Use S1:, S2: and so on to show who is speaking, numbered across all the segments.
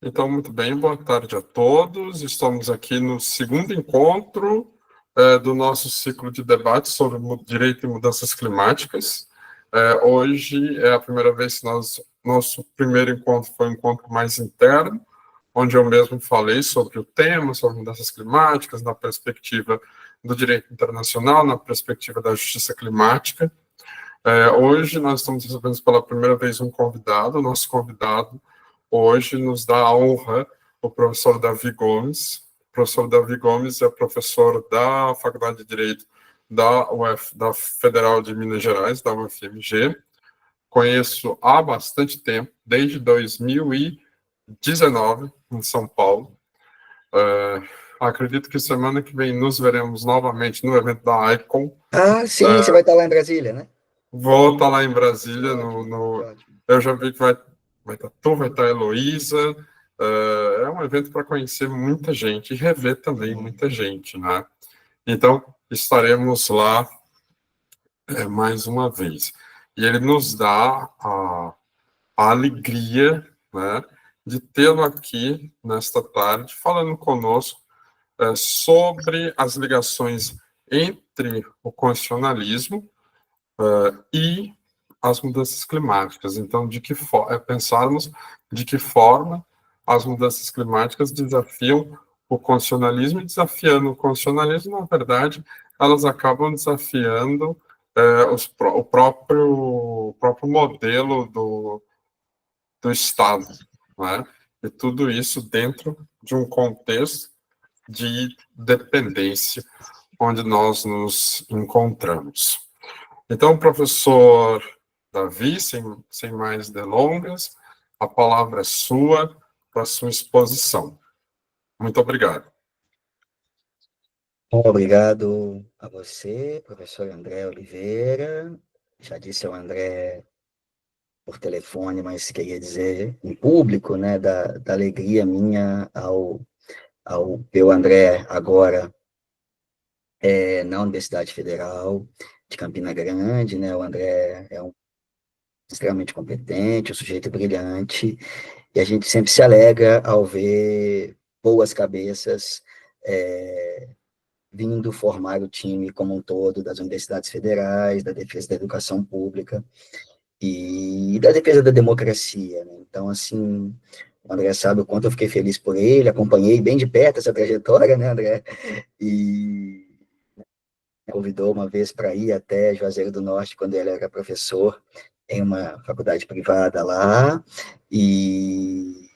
S1: Então, muito bem, boa tarde a todos. Estamos aqui no segundo encontro do nosso ciclo de debate sobre direito e mudanças climáticas. Hoje é a primeira vez que nosso primeiro encontro foi um encontro mais interno, onde eu mesmo falei sobre o tema, sobre mudanças climáticas, na perspectiva do direito internacional, na perspectiva da justiça climática. Hoje nós estamos recebendo pela primeira vez um convidado. O nosso convidado hoje nos dá a honra, o professor Davi Gomes. O professor Davi Gomes é professor da Faculdade de Direito da Federal de Minas Gerais, da UFMG. Conheço há bastante tempo, desde 2019, em São Paulo. Acredito que semana que vem nos veremos novamente no evento da ICON.
S2: Ah, sim, você vai estar lá em Brasília, né?
S1: Vou estar lá em Brasília.
S2: Ótimo.
S1: Eu já vi que vai estar tu, vai estar a Heloísa. É um evento para conhecer muita gente e rever também muita gente, né? Então, estaremos lá mais uma vez. E ele nos dá a alegria, né, de tê-lo aqui nesta tarde, falando conosco sobre as ligações entre o constitucionalismo e as mudanças climáticas. Então, pensarmos de que forma as mudanças climáticas desafiam o constitucionalismo, e desafiando o constitucionalismo, na verdade, elas acabam desafiando o próprio modelo do Estado, né? E tudo isso dentro de um contexto de dependência onde nós nos encontramos. Então, professor Davi, sem mais delongas, a palavra é sua para a sua exposição. Muito obrigado.
S2: Obrigado a você, professor André Oliveira. Já disse ao André por telefone, mas queria dizer em público, né, da alegria minha ao ver o André agora na Universidade Federal de Campina Grande, né? O André é extremamente competente, um sujeito brilhante, e a gente sempre se alegra ao ver boas cabeças vindo formar o time como um todo das universidades federais, da defesa da educação pública e da defesa da democracia, né? Então, assim, o André sabe o quanto eu fiquei feliz por ele, acompanhei bem de perto essa trajetória, né, André? E me convidou uma vez para ir até Juazeiro do Norte, quando ele era professor em uma faculdade privada lá, e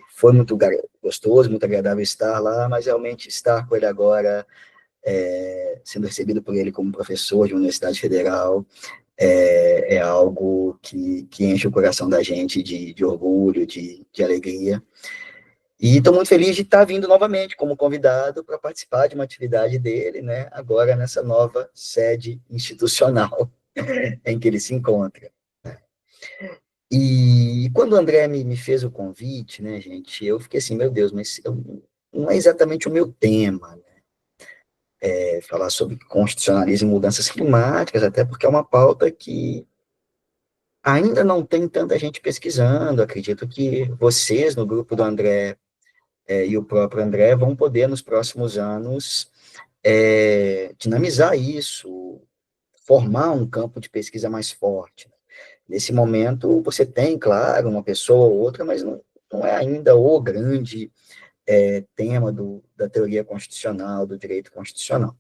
S2: foi muito gostoso, muito agradável estar lá, mas realmente estar com ele agora, sendo recebido por ele como professor de uma universidade federal, é algo que enche o coração da gente de orgulho, de alegria. E estou muito feliz de estar vindo novamente como convidado para participar de uma atividade dele, né, agora nessa nova sede institucional em que ele se encontra. E quando o André me fez o convite, né, gente, eu fiquei assim, meu Deus, mas não é exatamente o meu tema, né? Falar sobre constitucionalismo e mudanças climáticas, até porque é uma pauta que ainda não tem tanta gente pesquisando. Acredito que vocês, no grupo do André, e o próprio André, vão poder, nos próximos anos, dinamizar isso, formar um campo de pesquisa mais forte. Nesse momento, você tem, claro, uma pessoa ou outra, mas não é ainda o grande tema da teoria constitucional, do direito constitucional.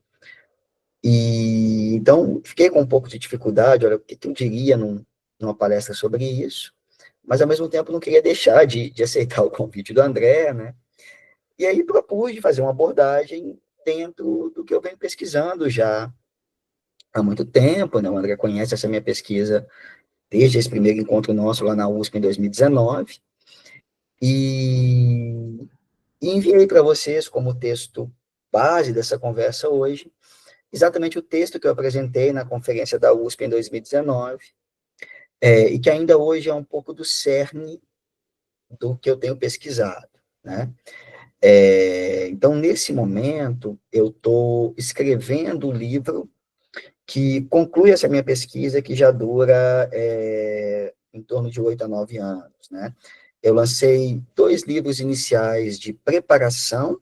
S2: E então, fiquei com um pouco de dificuldade, olha, o que eu diria numa palestra sobre isso, mas ao mesmo tempo não queria deixar de aceitar o convite do André, né? E aí propus de fazer uma abordagem dentro do que eu venho pesquisando já há muito tempo, né? O André conhece essa minha pesquisa desde esse primeiro encontro nosso lá na USP em 2019, e enviei para vocês como texto base dessa conversa hoje, exatamente o texto que eu apresentei na conferência da USP em 2019, e que ainda hoje é um pouco do cerne do que eu tenho pesquisado, né? Então, nesse momento, eu estou escrevendo um livro que conclui essa minha pesquisa, que já dura em torno de 8 a 9 anos, né? eu lancei 2 livros iniciais de preparação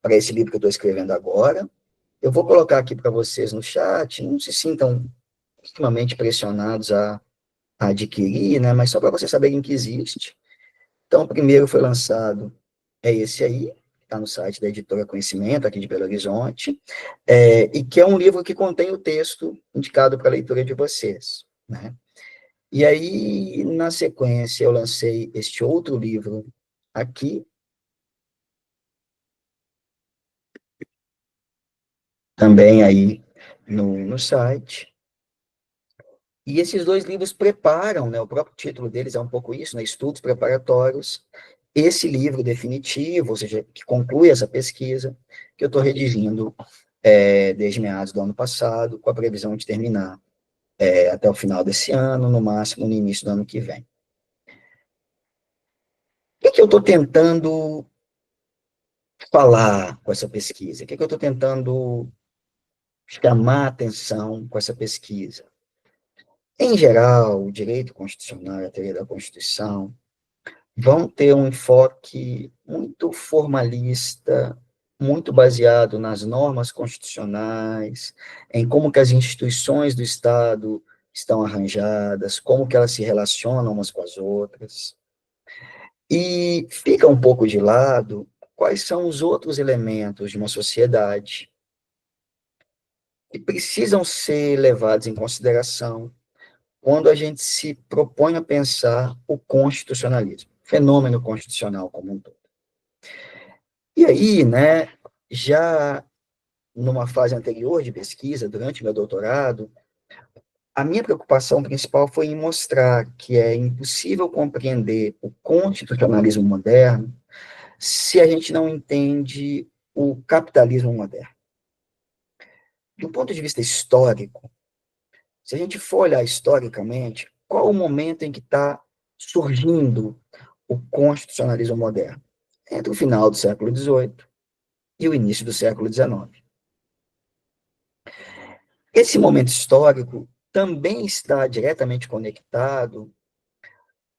S2: para esse livro que eu estou escrevendo agora. Eu vou colocar aqui para vocês no chat, não se sintam extremamente pressionados a adquirir, né? Mas só para vocês saberem que existe. Então, o primeiro foi lançado, é esse aí, está no site da Editora Conhecimento, aqui de Belo Horizonte, e que é um livro que contém o texto indicado para a leitura de vocês, né? E aí, na sequência, eu lancei este outro livro aqui, também aí no site. E esses 2 livros preparam, né, o próprio título deles é um pouco isso, né, estudos preparatórios, esse livro definitivo, ou seja, que conclui essa pesquisa, que eu estou redigindo desde meados do ano passado, com a previsão de terminar até o final desse ano, no máximo no início do ano que vem. O que eu estou tentando falar com essa pesquisa? O que eu estou tentando chamar a atenção com essa pesquisa? Em geral, o direito constitucional e a teoria da Constituição vão ter um enfoque muito formalista, muito baseado nas normas constitucionais, em como que as instituições do Estado estão arranjadas, como que elas se relacionam umas com as outras. E fica um pouco de lado quais são os outros elementos de uma sociedade que precisam ser levados em consideração quando a gente se propõe a pensar o constitucionalismo, fenômeno constitucional como um todo. E aí, né, já numa fase anterior de pesquisa, durante meu doutorado, a minha preocupação principal foi em mostrar que é impossível compreender o constitucionalismo moderno se a gente não entende o capitalismo moderno. Do ponto de vista histórico, se a gente for olhar historicamente, qual o momento em que está surgindo o constitucionalismo moderno? Entre o final do século XVIII e o início do século XIX. Esse momento histórico também está diretamente conectado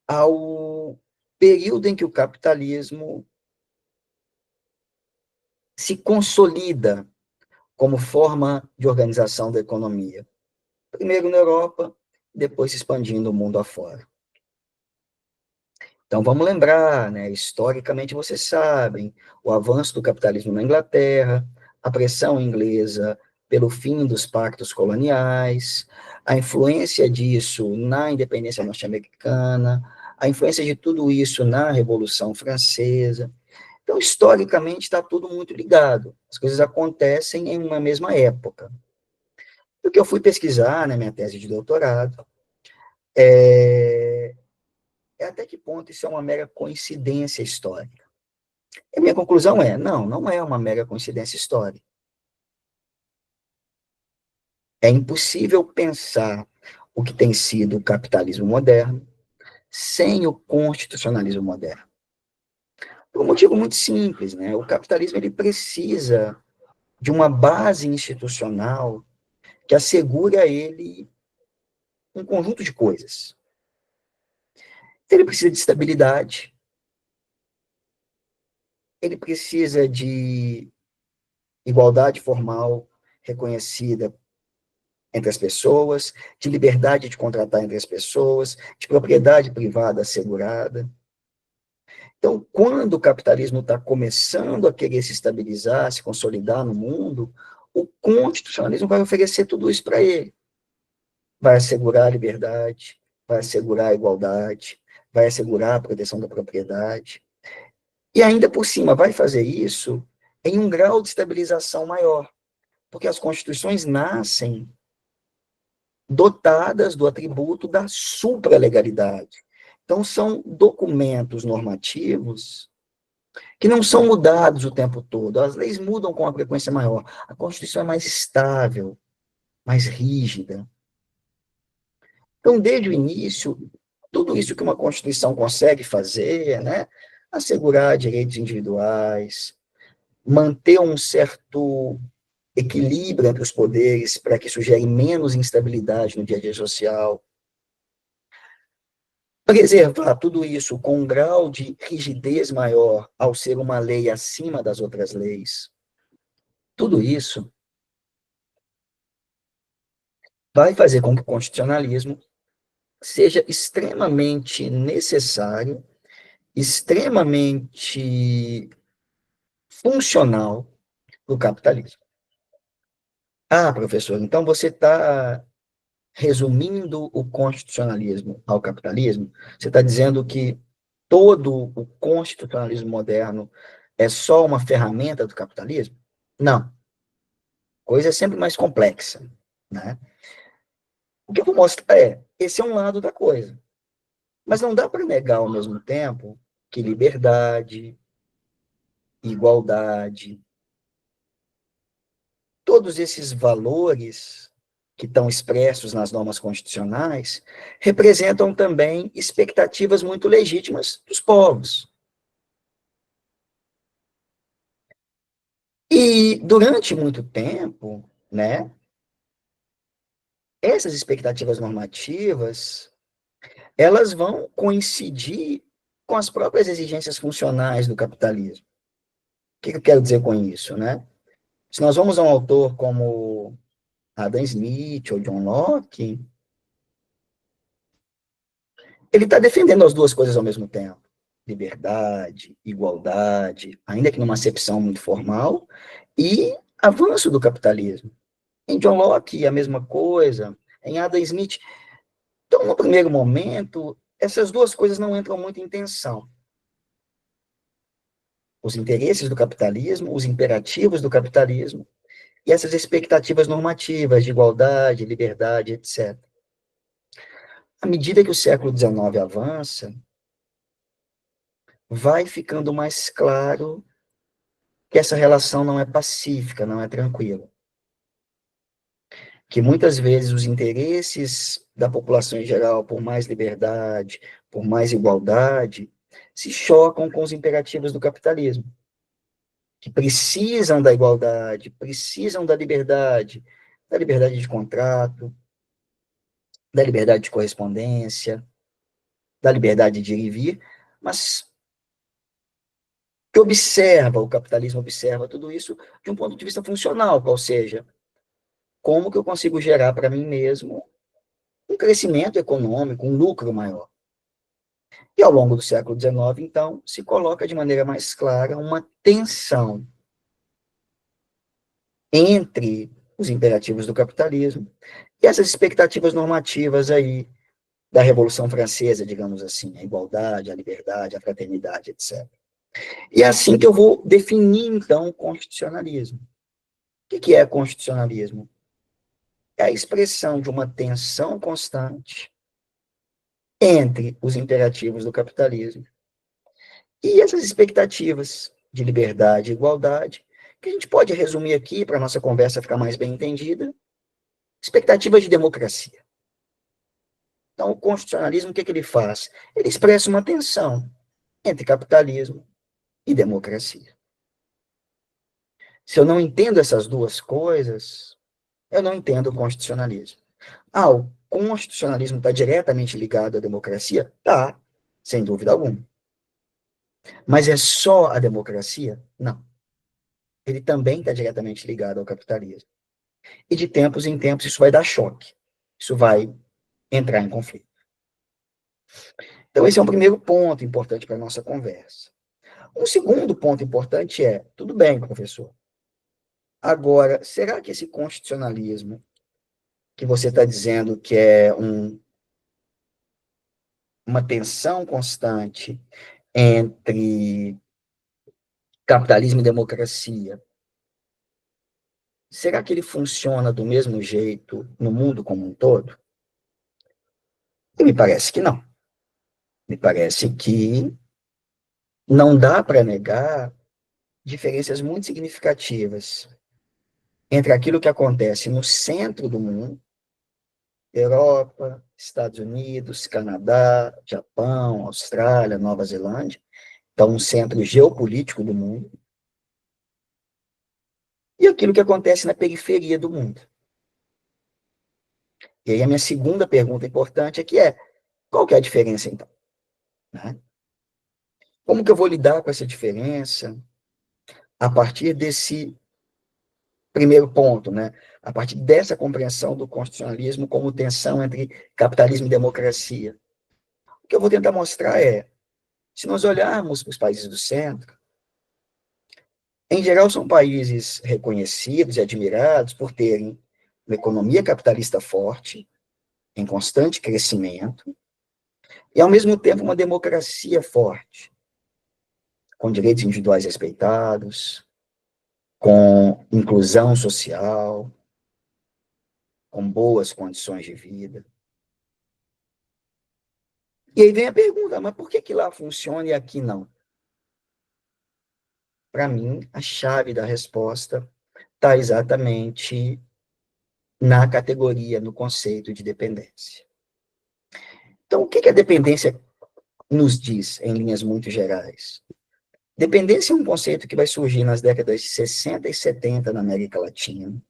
S2: ao período em que o capitalismo se consolida como forma de organização da economia. Primeiro na Europa, depois se expandindo o mundo afora. Então, vamos lembrar, né, historicamente vocês sabem, o avanço do capitalismo na Inglaterra, a pressão inglesa pelo fim dos pactos coloniais, a influência disso na independência norte-americana, a influência de tudo isso na Revolução Francesa. Então, historicamente, está tudo muito ligado. As coisas acontecem em uma mesma época. O que eu fui pesquisar na minha tese de doutorado é até que ponto isso é uma mera coincidência histórica. E a minha conclusão é, não é uma mera coincidência histórica. É impossível pensar o que tem sido o capitalismo moderno sem o constitucionalismo moderno. Por um motivo muito simples, né? O capitalismo ele precisa de uma base institucional que assegure a ele um conjunto de coisas. Ele precisa de estabilidade, ele precisa de igualdade formal reconhecida entre as pessoas, de liberdade de contratar entre as pessoas, de propriedade privada assegurada. Então, quando o capitalismo está começando a querer se estabilizar, se consolidar no mundo, o constitucionalismo vai oferecer tudo isso para ele. Vai assegurar a liberdade, vai assegurar a igualdade, vai assegurar a proteção da propriedade. E ainda por cima, vai fazer isso em um grau de estabilização maior, porque as constituições nascem dotadas do atributo da supralegalidade. Então, são documentos normativos que não são mudados o tempo todo. As leis mudam com uma frequência maior. A Constituição é mais estável, mais rígida. Então, desde o início, tudo isso que uma Constituição consegue fazer, né? Assegurar direitos individuais, manter um certo equilíbrio entre os poderes para que isso gere menos instabilidade no dia a dia social, preservar tudo isso com um grau de rigidez maior ao ser uma lei acima das outras leis, tudo isso vai fazer com que o constitucionalismo seja extremamente necessário, extremamente funcional para o capitalismo. Ah, professor, então você está resumindo o constitucionalismo ao capitalismo? Você está dizendo que todo o constitucionalismo moderno é só uma ferramenta do capitalismo? Não. A coisa é sempre mais complexa, né? O que eu vou mostrar esse é um lado da coisa. Mas não dá para negar ao mesmo tempo que liberdade, igualdade, todos esses valores que estão expressos nas normas constitucionais representam também expectativas muito legítimas dos povos. E durante muito tempo, né, essas expectativas normativas, elas vão coincidir com as próprias exigências funcionais do capitalismo. O que eu quero dizer com isso, né? Se nós vamos a um autor como Adam Smith ou John Locke, ele está defendendo as duas coisas ao mesmo tempo. Liberdade, igualdade, ainda que numa acepção muito formal, e avanço do capitalismo. Em John Locke, a mesma coisa. Em Adam Smith. Então, no primeiro momento, essas duas coisas não entram muito em tensão. Os interesses do capitalismo, os imperativos do capitalismo, e essas expectativas normativas de igualdade, liberdade, etc. À medida que o século XIX avança, vai ficando mais claro que essa relação não é pacífica, não é tranquila. Que muitas vezes os interesses da população em geral por mais liberdade, por mais igualdade, se chocam com os imperativos do capitalismo, que precisam da igualdade, precisam da liberdade de contrato, da liberdade de correspondência, da liberdade de ir e vir, mas que observa, o capitalismo observa tudo isso de um ponto de vista funcional, ou seja, como que eu consigo gerar para mim mesmo um crescimento econômico, um lucro maior. E ao longo do século XIX, então, se coloca de maneira mais clara uma tensão entre os imperativos do capitalismo e essas expectativas normativas aí da Revolução Francesa, digamos assim, a igualdade, a liberdade, a fraternidade, etc. E é assim que eu vou definir, então, o constitucionalismo. O que é constitucionalismo? É a expressão de uma tensão constante entre os imperativos do capitalismo e essas expectativas de liberdade e igualdade, que a gente pode resumir aqui, para a nossa conversa ficar mais bem entendida, expectativas de democracia. Então, o constitucionalismo, o que ele faz? Ele expressa uma tensão entre capitalismo e democracia. Se eu não entendo essas duas coisas, eu não entendo o constitucionalismo. Ah, o constitucionalismo está diretamente ligado à democracia? Tá, sem dúvida alguma. Mas é só a democracia? Não. Ele também está diretamente ligado ao capitalismo. E de tempos em tempos isso vai dar choque. Isso vai entrar em conflito. Então, esse é um primeiro ponto importante para a nossa conversa. Um segundo ponto importante é, tudo bem, professor. Agora, será que esse constitucionalismo que você está dizendo que é uma tensão constante entre capitalismo e democracia, será que ele funciona do mesmo jeito no mundo como um todo? E me parece que não. Me parece que não dá para negar diferenças muito significativas entre aquilo que acontece no centro do mundo, Europa, Estados Unidos, Canadá, Japão, Austrália, Nova Zelândia, então um centro geopolítico do mundo, e aquilo que acontece na periferia do mundo. E aí a minha segunda pergunta importante aqui é, qual que é a diferença, então? né? Como que eu vou lidar com essa diferença a partir desse primeiro ponto, né? A partir dessa compreensão do constitucionalismo como tensão entre capitalismo e democracia? O que eu vou tentar mostrar é, se nós olharmos para os países do centro, em geral são países reconhecidos e admirados por terem uma economia capitalista forte, em constante crescimento, e ao mesmo tempo uma democracia forte, com direitos individuais respeitados, com inclusão social, com boas condições de vida. E aí vem a pergunta, mas por que lá funciona e aqui não? Para mim, a chave da resposta está exatamente na categoria, no conceito de dependência. Então, o que a dependência nos diz, em linhas muito gerais? Dependência é um conceito que vai surgir nas décadas de 60 e 70 na América Latina,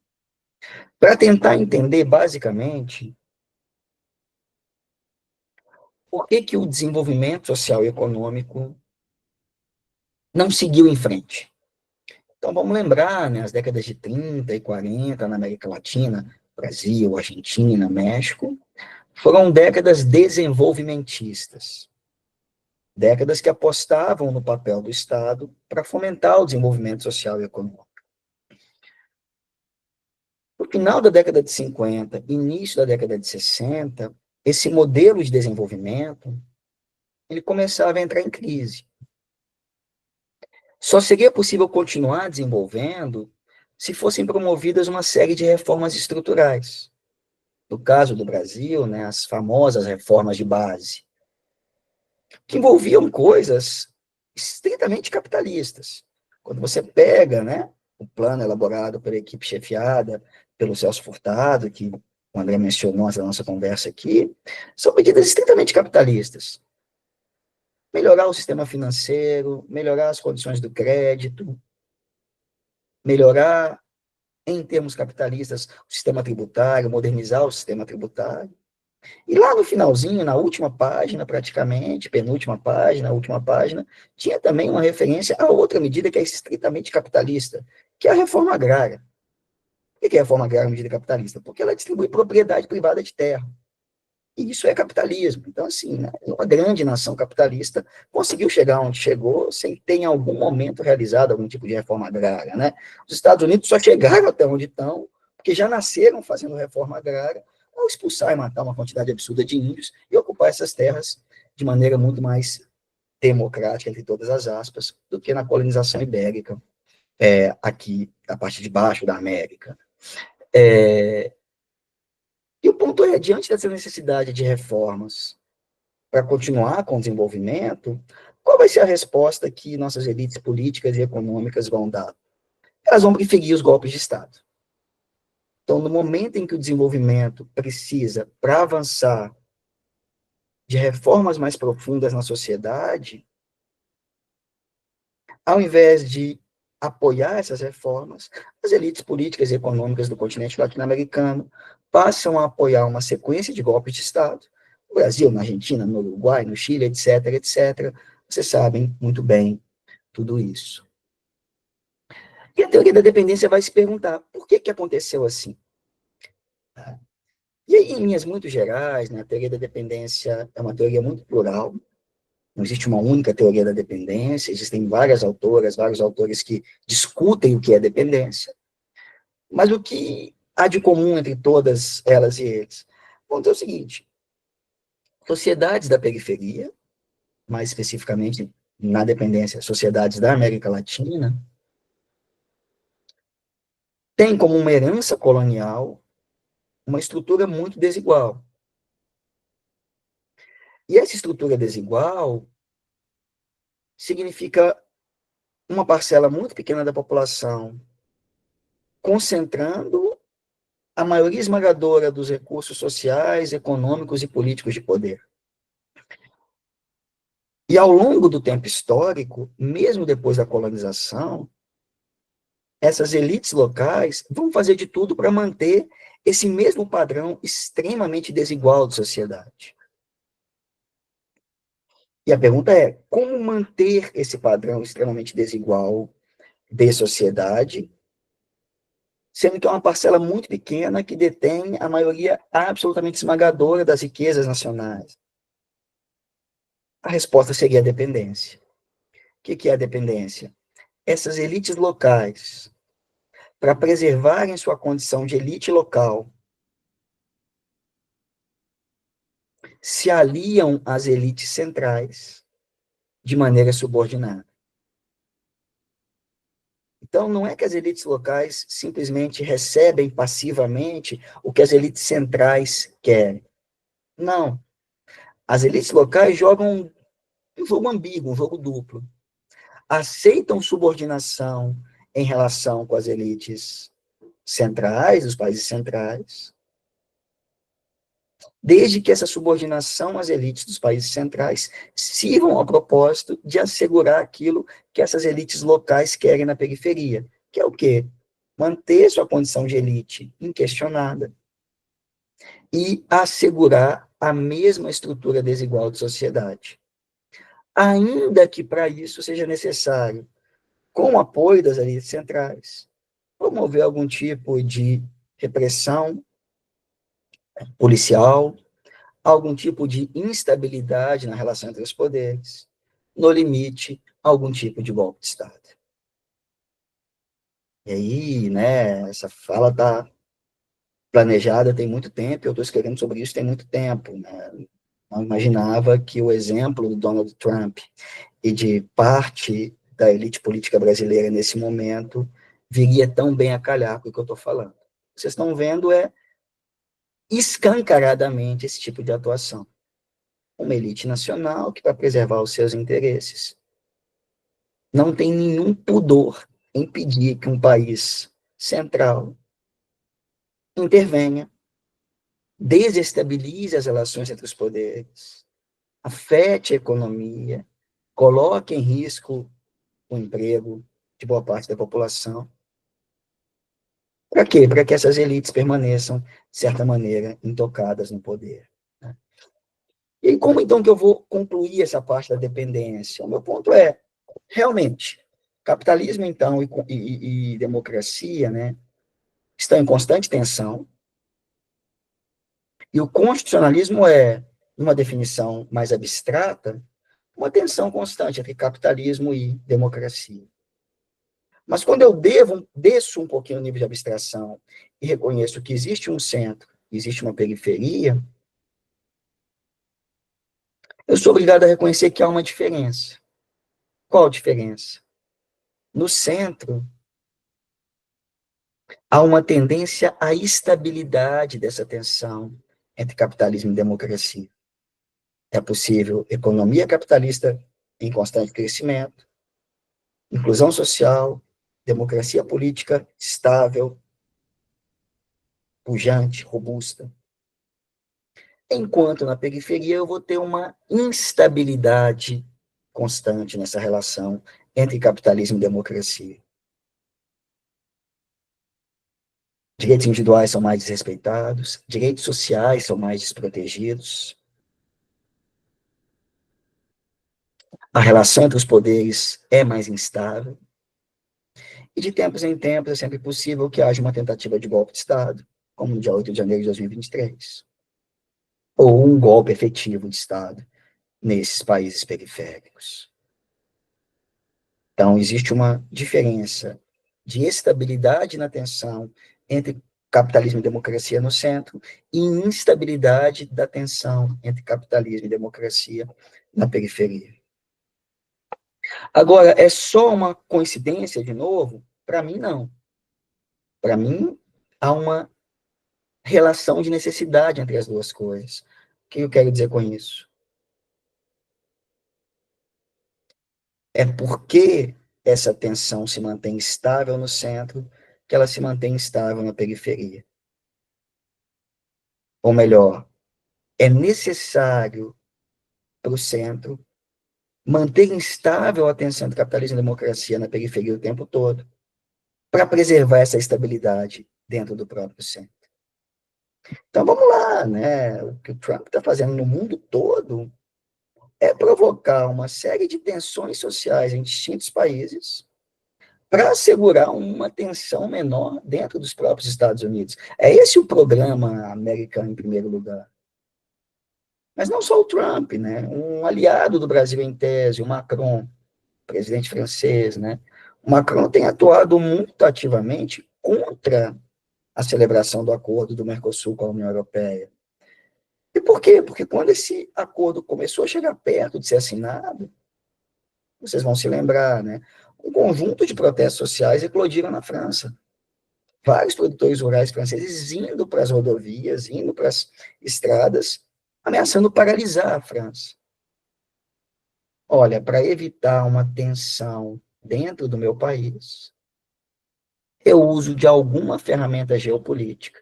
S2: para tentar entender, basicamente, por que o desenvolvimento social e econômico não seguiu em frente. Então, vamos lembrar, né, as décadas de 30 e 40 na América Latina, Brasil, Argentina, México, foram décadas desenvolvimentistas. Décadas que apostavam no papel do Estado para fomentar o desenvolvimento social e econômico. No final da década de 50, início da década de 60, esse modelo de desenvolvimento ele começava a entrar em crise. Só seria possível continuar desenvolvendo se fossem promovidas uma série de reformas estruturais. No caso do Brasil, né, as famosas reformas de base, que envolviam coisas estritamente capitalistas. Quando você pega, né, o plano elaborado pela equipe chefiada pelo Celso Furtado, que o André mencionou na nossa conversa aqui, são medidas estritamente capitalistas. Melhorar o sistema financeiro, melhorar as condições do crédito, melhorar, em termos capitalistas, o sistema tributário, modernizar o sistema tributário. E lá no finalzinho, na última página, praticamente, penúltima página, última página, tinha também uma referência a outra medida que é estritamente capitalista, que é a reforma agrária. Por que é a reforma agrária uma medida capitalista? Porque ela distribui propriedade privada de terra. E isso é capitalismo. Então, assim, né, uma grande nação capitalista conseguiu chegar onde chegou sem ter em algum momento realizado algum tipo de reforma agrária, né? Os Estados Unidos só chegaram até onde estão, porque já nasceram fazendo reforma agrária, ao expulsar e matar uma quantidade absurda de índios e ocupar essas terras de maneira muito mais democrática, entre todas as aspas, do que na colonização ibérica, aqui, a parte de baixo da América. E o ponto é, diante dessa necessidade de reformas para continuar com o desenvolvimento, qual vai ser a resposta que nossas elites políticas e econômicas vão dar? Elas vão preferir os golpes de Estado. Então, no momento em que o desenvolvimento precisa, para avançar, de reformas mais profundas na sociedade, ao invés de apoiar essas reformas, as elites políticas e econômicas do continente latino-americano passam a apoiar uma sequência de golpes de Estado, no Brasil, na Argentina, no Uruguai, no Chile, etc., etc. Vocês sabem muito bem tudo isso. E a teoria da dependência vai se perguntar, por que aconteceu assim? E aí, em linhas muito gerais, né, a teoria da dependência é uma teoria muito plural, não existe uma única teoria da dependência, existem várias autoras, vários autores que discutem o que é dependência. Mas o que há de comum entre todas elas e eles? O ponto é o seguinte, sociedades da periferia, mais especificamente na dependência, sociedades da América Latina, têm como uma herança colonial uma estrutura muito desigual. E essa estrutura desigual significa uma parcela muito pequena da população concentrando a maioria esmagadora dos recursos sociais, econômicos e políticos de poder. E ao longo do tempo histórico, mesmo depois da colonização, essas elites locais vão fazer de tudo para manter esse mesmo padrão extremamente desigual de sociedade. E a pergunta é, como manter esse padrão extremamente desigual de sociedade, sendo que é uma parcela muito pequena que detém a maioria absolutamente esmagadora das riquezas nacionais? A resposta seria a dependência. O que é a dependência? Essas elites locais, para preservarem sua condição de elite local, se aliam às elites centrais de maneira subordinada. Então, não é que as elites locais simplesmente recebem passivamente o que as elites centrais querem. Não. As elites locais jogam um jogo ambíguo, um jogo duplo. Aceitam subordinação em relação com as elites centrais, os países centrais, desde que essa subordinação às elites dos países centrais sirvam ao propósito de assegurar aquilo que essas elites locais querem na periferia, que é o quê? Manter sua condição de elite inquestionada e assegurar a mesma estrutura desigual de sociedade. Ainda que para isso seja necessário, com o apoio das elites centrais, promover algum tipo de repressão policial, algum tipo de instabilidade na relação entre os poderes, no limite, algum tipo de golpe de Estado. E aí, né, essa fala está planejada tem muito tempo, eu estou escrevendo sobre isso tem muito tempo, né? Não imaginava que o exemplo do Donald Trump e de parte da elite política brasileira nesse momento viria tão bem a calhar com o que eu estou falando. Vocês estão vendo escancaradamente esse tipo de atuação. Uma elite nacional que, para preservar os seus interesses, não tem nenhum pudor em pedir que um país central intervenha, desestabilize as relações entre os poderes, afete a economia, coloque em risco o emprego de boa parte da população. Para quê? Para que essas elites permaneçam, de certa maneira, intocadas no poder. Né? E como então que eu vou concluir essa parte da dependência? O meu ponto é, realmente, capitalismo, então, e democracia, né, estão em constante tensão, e o constitucionalismo é, numa definição mais abstrata, uma tensão constante entre capitalismo e democracia. Mas quando eu desço um pouquinho o nível de abstração e reconheço que existe um centro, existe uma periferia, eu sou obrigado a reconhecer que há uma diferença. Qual a diferença? No centro, há uma tendência à estabilidade dessa tensão entre capitalismo e democracia. É possível economia capitalista em constante crescimento, inclusão social, democracia política estável, pujante, robusta. Enquanto na periferia eu vou ter uma instabilidade constante nessa relação entre capitalismo e democracia. Direitos individuais são mais desrespeitados, direitos sociais são mais desprotegidos, a relação entre os poderes é mais instável, e de tempos em tempos é sempre possível que haja uma tentativa de golpe de Estado, como no dia 8 de janeiro de 2023, ou um golpe efetivo de Estado nesses países periféricos. Então, existe uma diferença de estabilidade na tensão entre capitalismo e democracia no centro e instabilidade da tensão entre capitalismo e democracia na periferia. Agora, é só uma coincidência, de novo? Para mim, não. Para mim, há uma relação de necessidade entre as duas coisas. O que eu quero dizer com isso? É porque essa tensão se mantém estável no centro que ela se mantém estável na periferia. Ou melhor, é necessário para o centro manter instável a tensão entre capitalismo e democracia na periferia o tempo todo, para preservar essa estabilidade dentro do próprio centro. Então vamos lá, né? O que o Trump está fazendo no mundo todo é provocar uma série de tensões sociais em distintos países para assegurar uma tensão menor dentro dos próprios Estados Unidos. É esse o programa americano em primeiro lugar. Mas não só o Trump, né? Um aliado do Brasil em tese, o Macron, presidente francês, né? O Macron tem atuado muito ativamente contra a celebração do acordo do Mercosul com a União Europeia. E por quê? Porque quando esse acordo começou a chegar perto de ser assinado, vocês vão se lembrar, né? Um conjunto de protestos sociais eclodiram na França. Vários produtores rurais franceses indo para as rodovias, indo para as estradas, ameaçando paralisar a França. Olha, para evitar uma tensão dentro do meu país, eu uso de alguma ferramenta geopolítica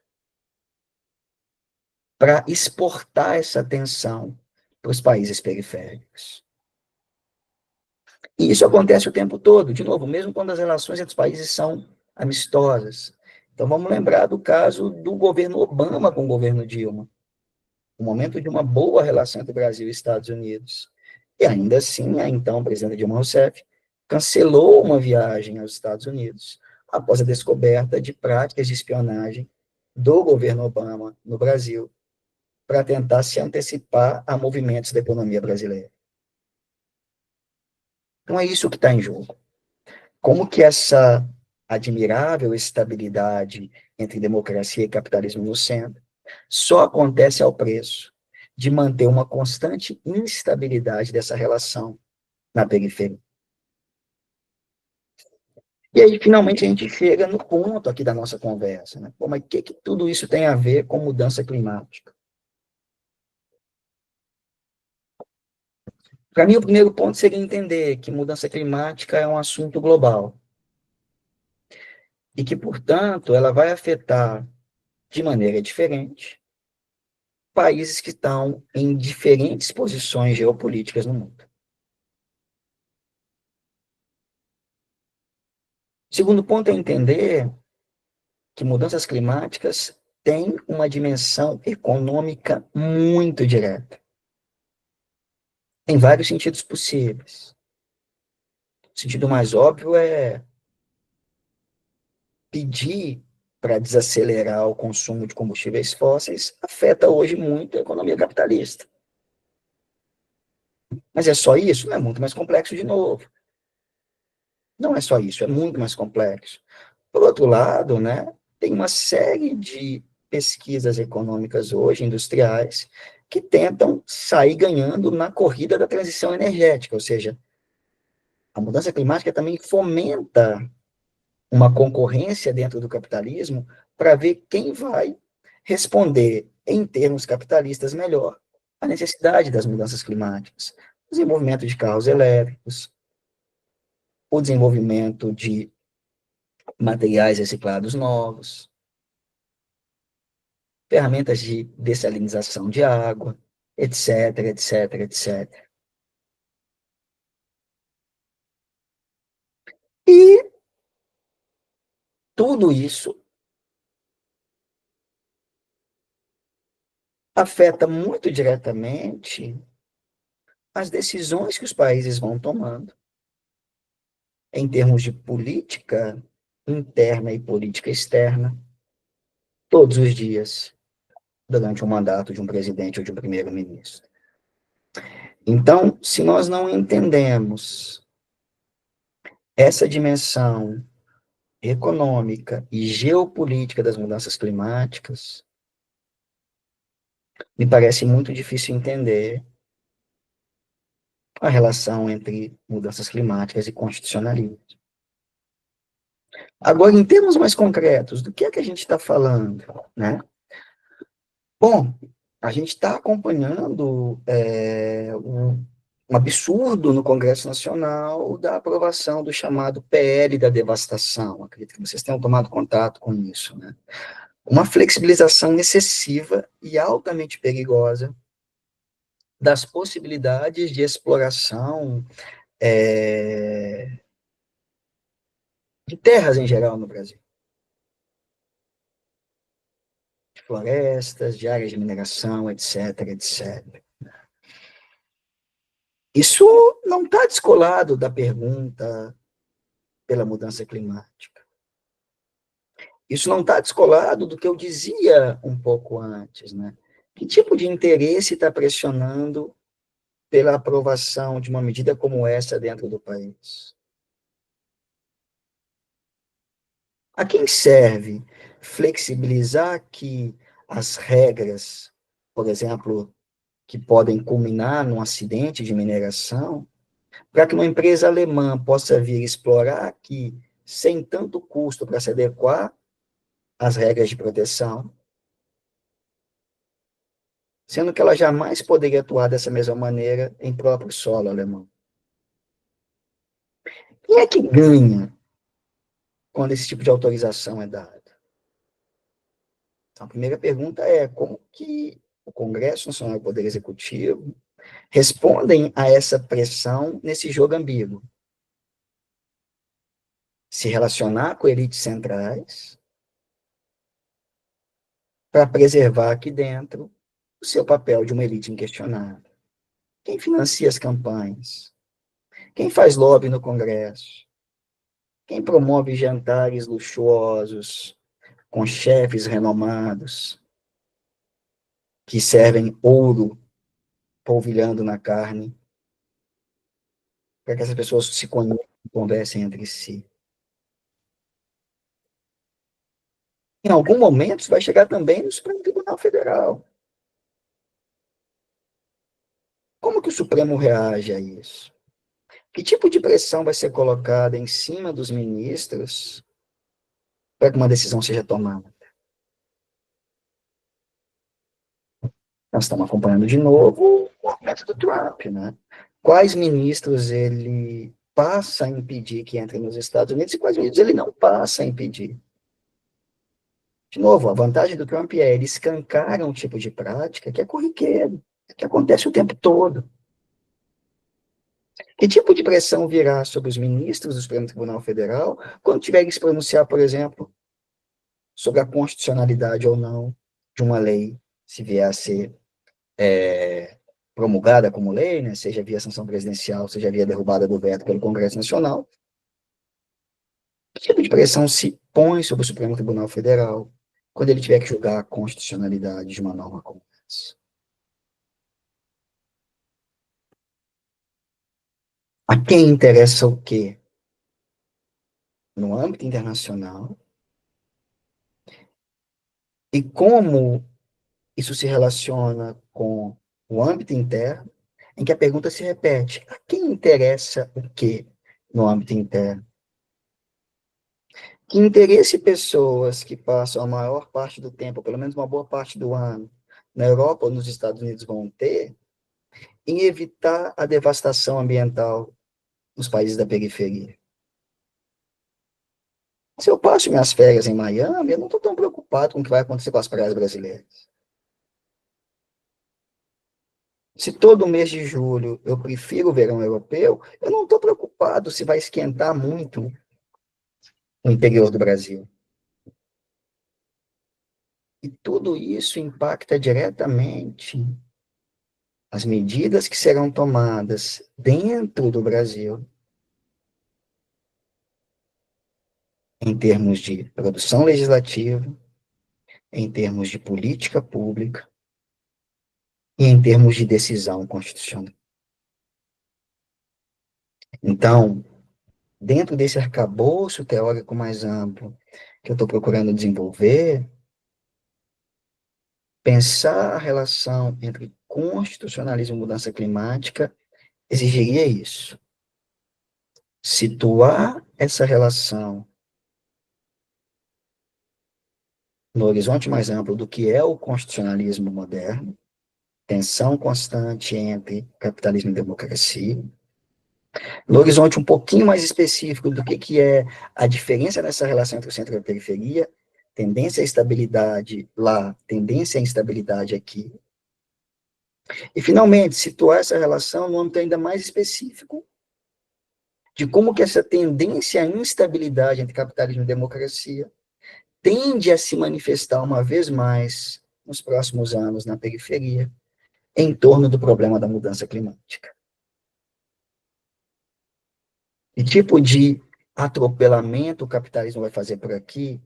S2: para exportar essa tensão para os países periféricos. E isso acontece o tempo todo, de novo, mesmo quando as relações entre os países são amistosas. Então, vamos lembrar do caso do governo Obama com o governo Dilma, o momento de uma boa relação entre Brasil e Estados Unidos. E ainda assim, a então presidenta Dilma Rousseff cancelou uma viagem aos Estados Unidos após a descoberta de práticas de espionagem do governo Obama no Brasil para tentar se antecipar a movimentos da economia brasileira. Então é isso que está em jogo. Como que essa admirável estabilidade entre democracia e capitalismo no centro só acontece ao preço de manter uma constante instabilidade dessa relação na periferia. E aí, finalmente, a gente chega no ponto aqui da nossa conversa, né? Pô, mas o que tudo isso tem a ver com mudança climática? Para mim, o primeiro ponto seria entender que mudança climática é um assunto global e que, portanto, ela vai afetar de maneira diferente países que estão em diferentes posições geopolíticas no mundo. O segundo ponto é entender que mudanças climáticas têm uma dimensão econômica muito direta, em vários sentidos possíveis. O sentido mais óbvio é pedir para desacelerar o consumo de combustíveis fósseis afeta hoje muito a economia capitalista. Mas é só isso? Não, é muito mais complexo de novo. Não é só isso, é muito mais complexo. Por outro lado, né, tem uma série de pesquisas econômicas hoje, industriais, que tentam sair ganhando na corrida da transição energética, ou seja, a mudança climática também fomenta uma concorrência dentro do capitalismo para ver quem vai responder, em termos capitalistas, melhor à necessidade das mudanças climáticas. Desenvolvimento de carros elétricos, o desenvolvimento de materiais reciclados novos, ferramentas de dessalinização de água, etc, etc, etc. E tudo isso afeta muito diretamente as decisões que os países vão tomando em termos de política interna e política externa, todos os dias, durante o mandato de um presidente ou de um primeiro-ministro. Então, se nós não entendemos essa dimensão econômica e geopolítica das mudanças climáticas, me parece muito difícil entender a relação entre mudanças climáticas e constitucionalismo. Agora, em termos mais concretos, do que é que a gente está falando, né? Bom, a gente está acompanhando um absurdo no Congresso Nacional da aprovação do chamado PL da devastação. Acredito que vocês tenham tomado contato com isso, né? Uma flexibilização excessiva e altamente perigosa das possibilidades de exploração de terras em geral no Brasil. De florestas, de áreas de mineração, etc, etc. Isso não está descolado da pergunta pela mudança climática. Isso não está descolado do que eu dizia um pouco antes, né? Que tipo de interesse está pressionando pela aprovação de uma medida como essa dentro do país? A quem serve flexibilizar aqui as regras, por exemplo, que podem culminar num acidente de mineração, para que uma empresa alemã possa vir explorar aqui sem tanto custo para se adequar às regras de proteção, sendo que ela jamais poderia atuar dessa mesma maneira em próprio solo alemão. Quem é que ganha quando esse tipo de autorização é dada? Então, a primeira pergunta é como que o Congresso Nacional e o Poder Executivo respondem a essa pressão nesse jogo ambíguo? Se relacionar com elites centrais para preservar aqui dentro o seu papel de uma elite inquestionável. Quem financia as campanhas? Quem faz lobby no Congresso? Quem promove jantares luxuosos com chefes renomados que servem ouro polvilhando na carne para que essas pessoas se conheçam e conversem entre si? Em algum momento, isso vai chegar também no Supremo Tribunal Federal. Como que o Supremo reage a isso? Que tipo de pressão vai ser colocada em cima dos ministros para que uma decisão seja tomada? Nós estamos acompanhando de novo o método Trump, né? Quais ministros ele passa a impedir que entrem nos Estados Unidos e quais ministros ele não passa a impedir? De novo, a vantagem do Trump é ele escancara um tipo de prática que é corriqueiro, que acontece o tempo todo. Que tipo de pressão virá sobre os ministros do Supremo Tribunal Federal quando tiverem que se pronunciar, por exemplo, sobre a constitucionalidade ou não de uma lei, se vier a ser promulgada como lei, né, seja via sanção presidencial, seja via derrubada do veto pelo Congresso Nacional? Que tipo de pressão se põe sobre o Supremo Tribunal Federal quando ele tiver que julgar a constitucionalidade de uma norma como essa? A quem interessa o quê? No âmbito internacional? E como isso se relaciona com o âmbito interno, em que a pergunta se repete: a quem interessa o quê no âmbito interno? Que interesse pessoas que passam a maior parte do tempo, pelo menos uma boa parte do ano, na Europa ou nos Estados Unidos vão ter em evitar a devastação ambiental nos países da periferia? Se eu passo minhas férias em Miami, eu não estou tão preocupado com o que vai acontecer com as praias brasileiras. Se todo mês de julho eu prefiro o verão europeu, eu não estou preocupado se vai esquentar muito no interior do Brasil. E tudo isso impacta diretamente as medidas que serão tomadas dentro do Brasil, em termos de produção legislativa, em termos de política pública e em termos de decisão constitucional. Então, dentro desse arcabouço teórico mais amplo que eu estou procurando desenvolver, pensar a relação entre constitucionalismo e mudança climática exigiria isso. Situar essa relação no horizonte mais amplo do que é o constitucionalismo moderno, tensão constante entre capitalismo e democracia, no horizonte um pouquinho mais específico do que é a diferença nessa relação entre o centro e a periferia, tendência à estabilidade lá, tendência à instabilidade aqui, e, finalmente, situar essa relação no âmbito ainda mais específico de como que essa tendência à instabilidade entre capitalismo e democracia tende a se manifestar uma vez mais nos próximos anos na periferia, em torno do problema da mudança climática. Que tipo de atropelamento o capitalismo vai fazer por aqui,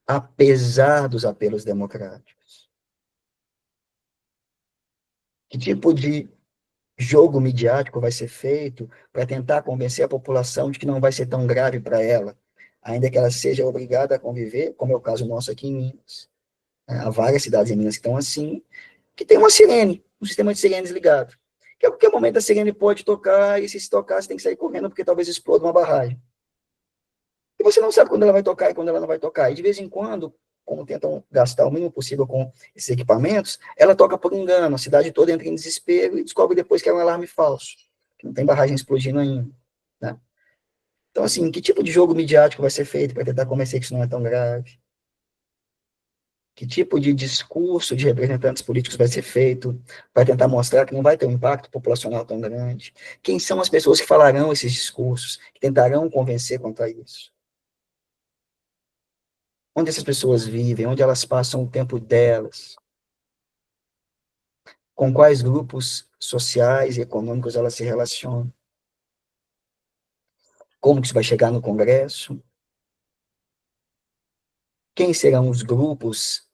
S2: apesar dos apelos democráticos? Que tipo de jogo midiático vai ser feito para tentar convencer a população de que não vai ser tão grave para ela, ainda que ela seja obrigada a conviver, como é o caso nosso aqui em Minas. Há várias cidades em Minas que estão assim, que tem uma sirene, um sistema de sirenes ligado. Que a qualquer momento a sirene pode tocar, e se tocar, você tem que sair correndo, porque talvez exploda uma barragem. E você não sabe quando ela vai tocar e quando ela não vai tocar. E de vez em quando, como tentam gastar o mínimo possível com esses equipamentos, ela toca por engano, a cidade toda entra em desespero e descobre depois que é um alarme falso, que não tem barragem explodindo ainda. Né? Então, assim, que tipo de jogo midiático vai ser feito para tentar convencer que isso não é tão grave? Que tipo de discurso de representantes políticos vai ser feito para tentar mostrar que não vai ter um impacto populacional tão grande? Quem são as pessoas que falarão esses discursos, que tentarão convencer quanto a isso? Onde essas pessoas vivem, onde elas passam o tempo delas, com quais grupos sociais e econômicos elas se relacionam, como que isso vai chegar no Congresso, quem serão os grupos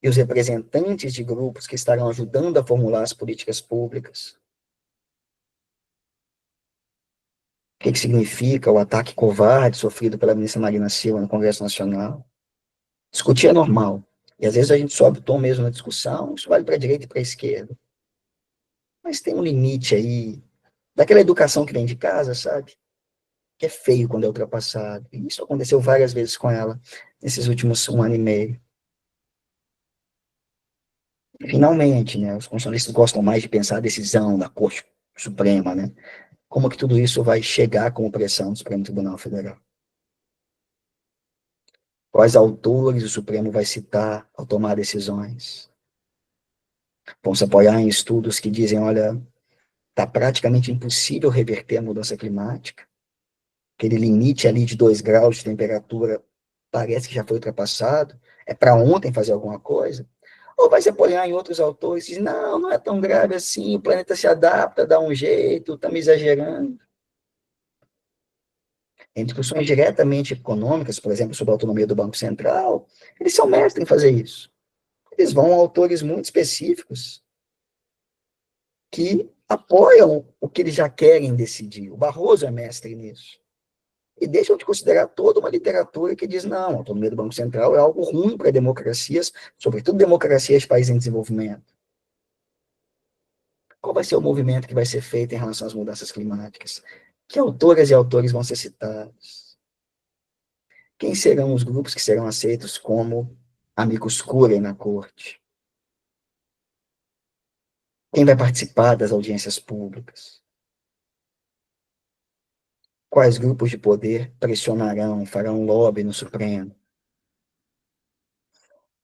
S2: e os representantes de grupos que estarão ajudando a formular as políticas públicas, o que significa o ataque covarde sofrido pela ministra Marina Silva no Congresso Nacional. Discutir é normal, e às vezes a gente sobe o tom mesmo na discussão, isso vale para a direita e para a esquerda, mas tem um limite aí, daquela educação que vem de casa, sabe? Que é feio quando é ultrapassado. E isso aconteceu várias vezes com ela nesses últimos 1 ano e meio. E, finalmente, né, os constitucionalistas gostam mais de pensar a decisão da Corte Suprema, né? Como que tudo isso vai chegar como pressão do Supremo Tribunal Federal? Quais autores o Supremo vai citar ao tomar decisões? Vão se apoiar em estudos que dizem, olha, está praticamente impossível reverter a mudança climática, aquele limite ali de 2 graus de temperatura parece que já foi ultrapassado, é para ontem fazer alguma coisa? Ou vai se apoiar em outros autores e diz, não, não é tão grave assim, o planeta se adapta, dá um jeito, estamos exagerando. Em discussões diretamente econômicas, por exemplo, sobre a autonomia do Banco Central, eles são mestres em fazer isso. Eles vão a autores muito específicos que apoiam o que eles já querem decidir. O Barroso é mestre nisso. E deixam de considerar toda uma literatura que diz, não, a autonomia do Banco Central é algo ruim para democracias, sobretudo democracias de países em desenvolvimento. Qual vai ser o movimento que vai ser feito em relação às mudanças climáticas? Que autoras e autores vão ser citados? Quem serão os grupos que serão aceitos como amigos curiae na corte? Quem vai participar das audiências públicas? Quais grupos de poder pressionarão, farão lobby no Supremo?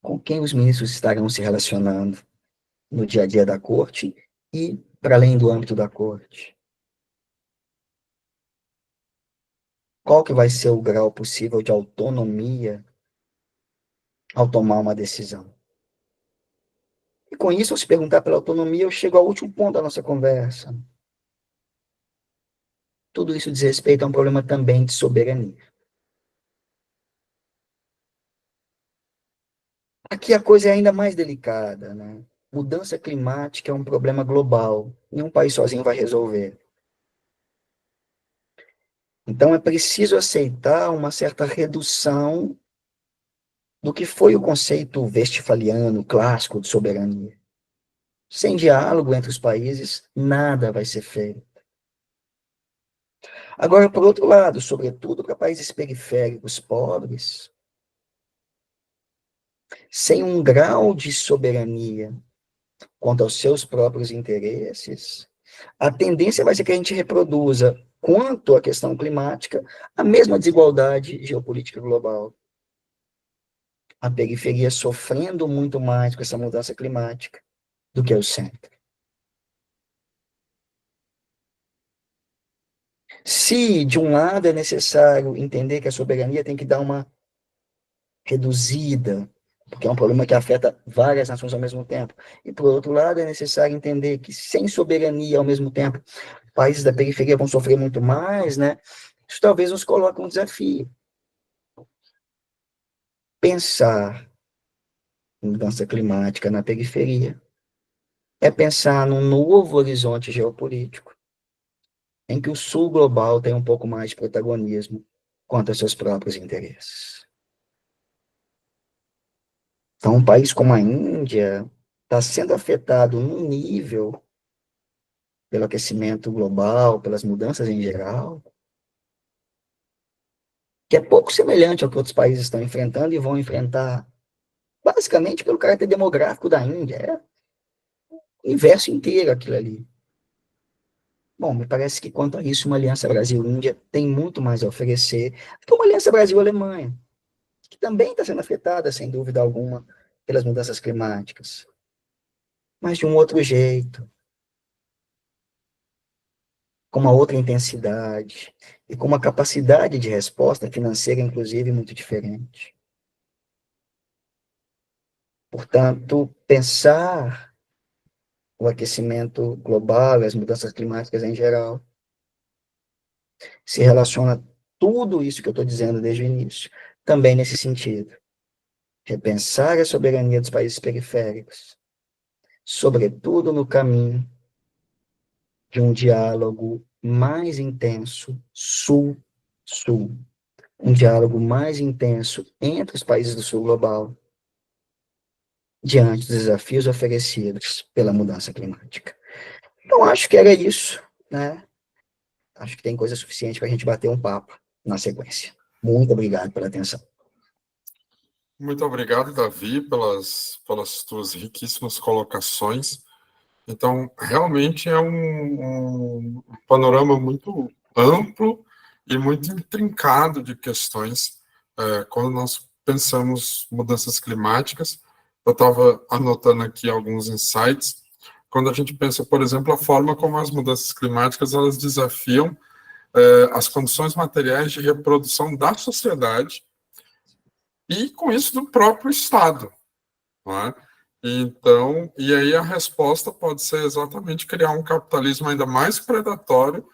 S2: Com quem os ministros estarão se relacionando no dia a dia da corte e para além do âmbito da corte? Qual que vai ser o grau possível de autonomia ao tomar uma decisão? E com isso, ao se perguntar pela autonomia, eu chego ao último ponto da nossa conversa. Tudo isso diz respeito a um problema também de soberania. Aqui a coisa é ainda mais delicada, né? Mudança climática é um problema global. Nenhum país sozinho vai resolver. Então é preciso aceitar uma certa redução do que foi o conceito westphaliano clássico de soberania. Sem diálogo entre os países, nada vai ser feito. Agora, por outro lado, sobretudo para países periféricos pobres, sem um grau de soberania quanto aos seus próprios interesses, a tendência vai ser que a gente reproduza, quanto à questão climática, a mesma desigualdade geopolítica global. A periferia sofrendo muito mais com essa mudança climática do que o centro. Se, de um lado, é necessário entender que a soberania tem que dar uma reduzida, porque é um problema que afeta várias nações ao mesmo tempo. E, por outro lado, é necessário entender que, sem soberania ao mesmo tempo, países da periferia vão sofrer muito mais, né? Isso talvez nos coloque um desafio. Pensar em mudança climática na periferia é pensar num novo horizonte geopolítico, em que o sul global tem um pouco mais de protagonismo quanto aos seus próprios interesses. Então, um país como a Índia está sendo afetado num nível pelo aquecimento global, pelas mudanças em geral, que é pouco semelhante ao que outros países estão enfrentando e vão enfrentar, basicamente pelo caráter demográfico da Índia. É o universo inteiro aquilo ali. Bom, me parece que quanto a isso, uma Aliança Brasil-Índia tem muito mais a oferecer do que uma Aliança Brasil-Alemanha, que também está sendo afetada, sem dúvida alguma, pelas mudanças climáticas, mas de um outro jeito, com uma outra intensidade e com uma capacidade de resposta financeira, inclusive, muito diferente. Portanto, pensar o aquecimento global e as mudanças climáticas em geral se relaciona tudo isso que eu estou dizendo desde o início, também nesse sentido. Repensar a soberania dos países periféricos, sobretudo no caminho de um diálogo mais intenso sul-sul, um diálogo mais intenso entre os países do sul global, diante dos desafios oferecidos pela mudança climática. Então, acho que era isso, né? Acho que tem coisa suficiente para a gente bater um papo na sequência. Muito obrigado pela atenção.
S1: Muito obrigado, Davi, pelas tuas riquíssimas colocações. Então, realmente é um panorama muito amplo e muito intrincado de questões quando nós pensamos mudanças climáticas. Eu estava anotando aqui alguns insights. Quando a gente pensa, por exemplo, a forma como as mudanças climáticas elas desafiam as condições materiais de reprodução da sociedade e, com isso, do próprio Estado. Não é? Então, e aí a resposta pode ser exatamente criar um capitalismo ainda mais predatório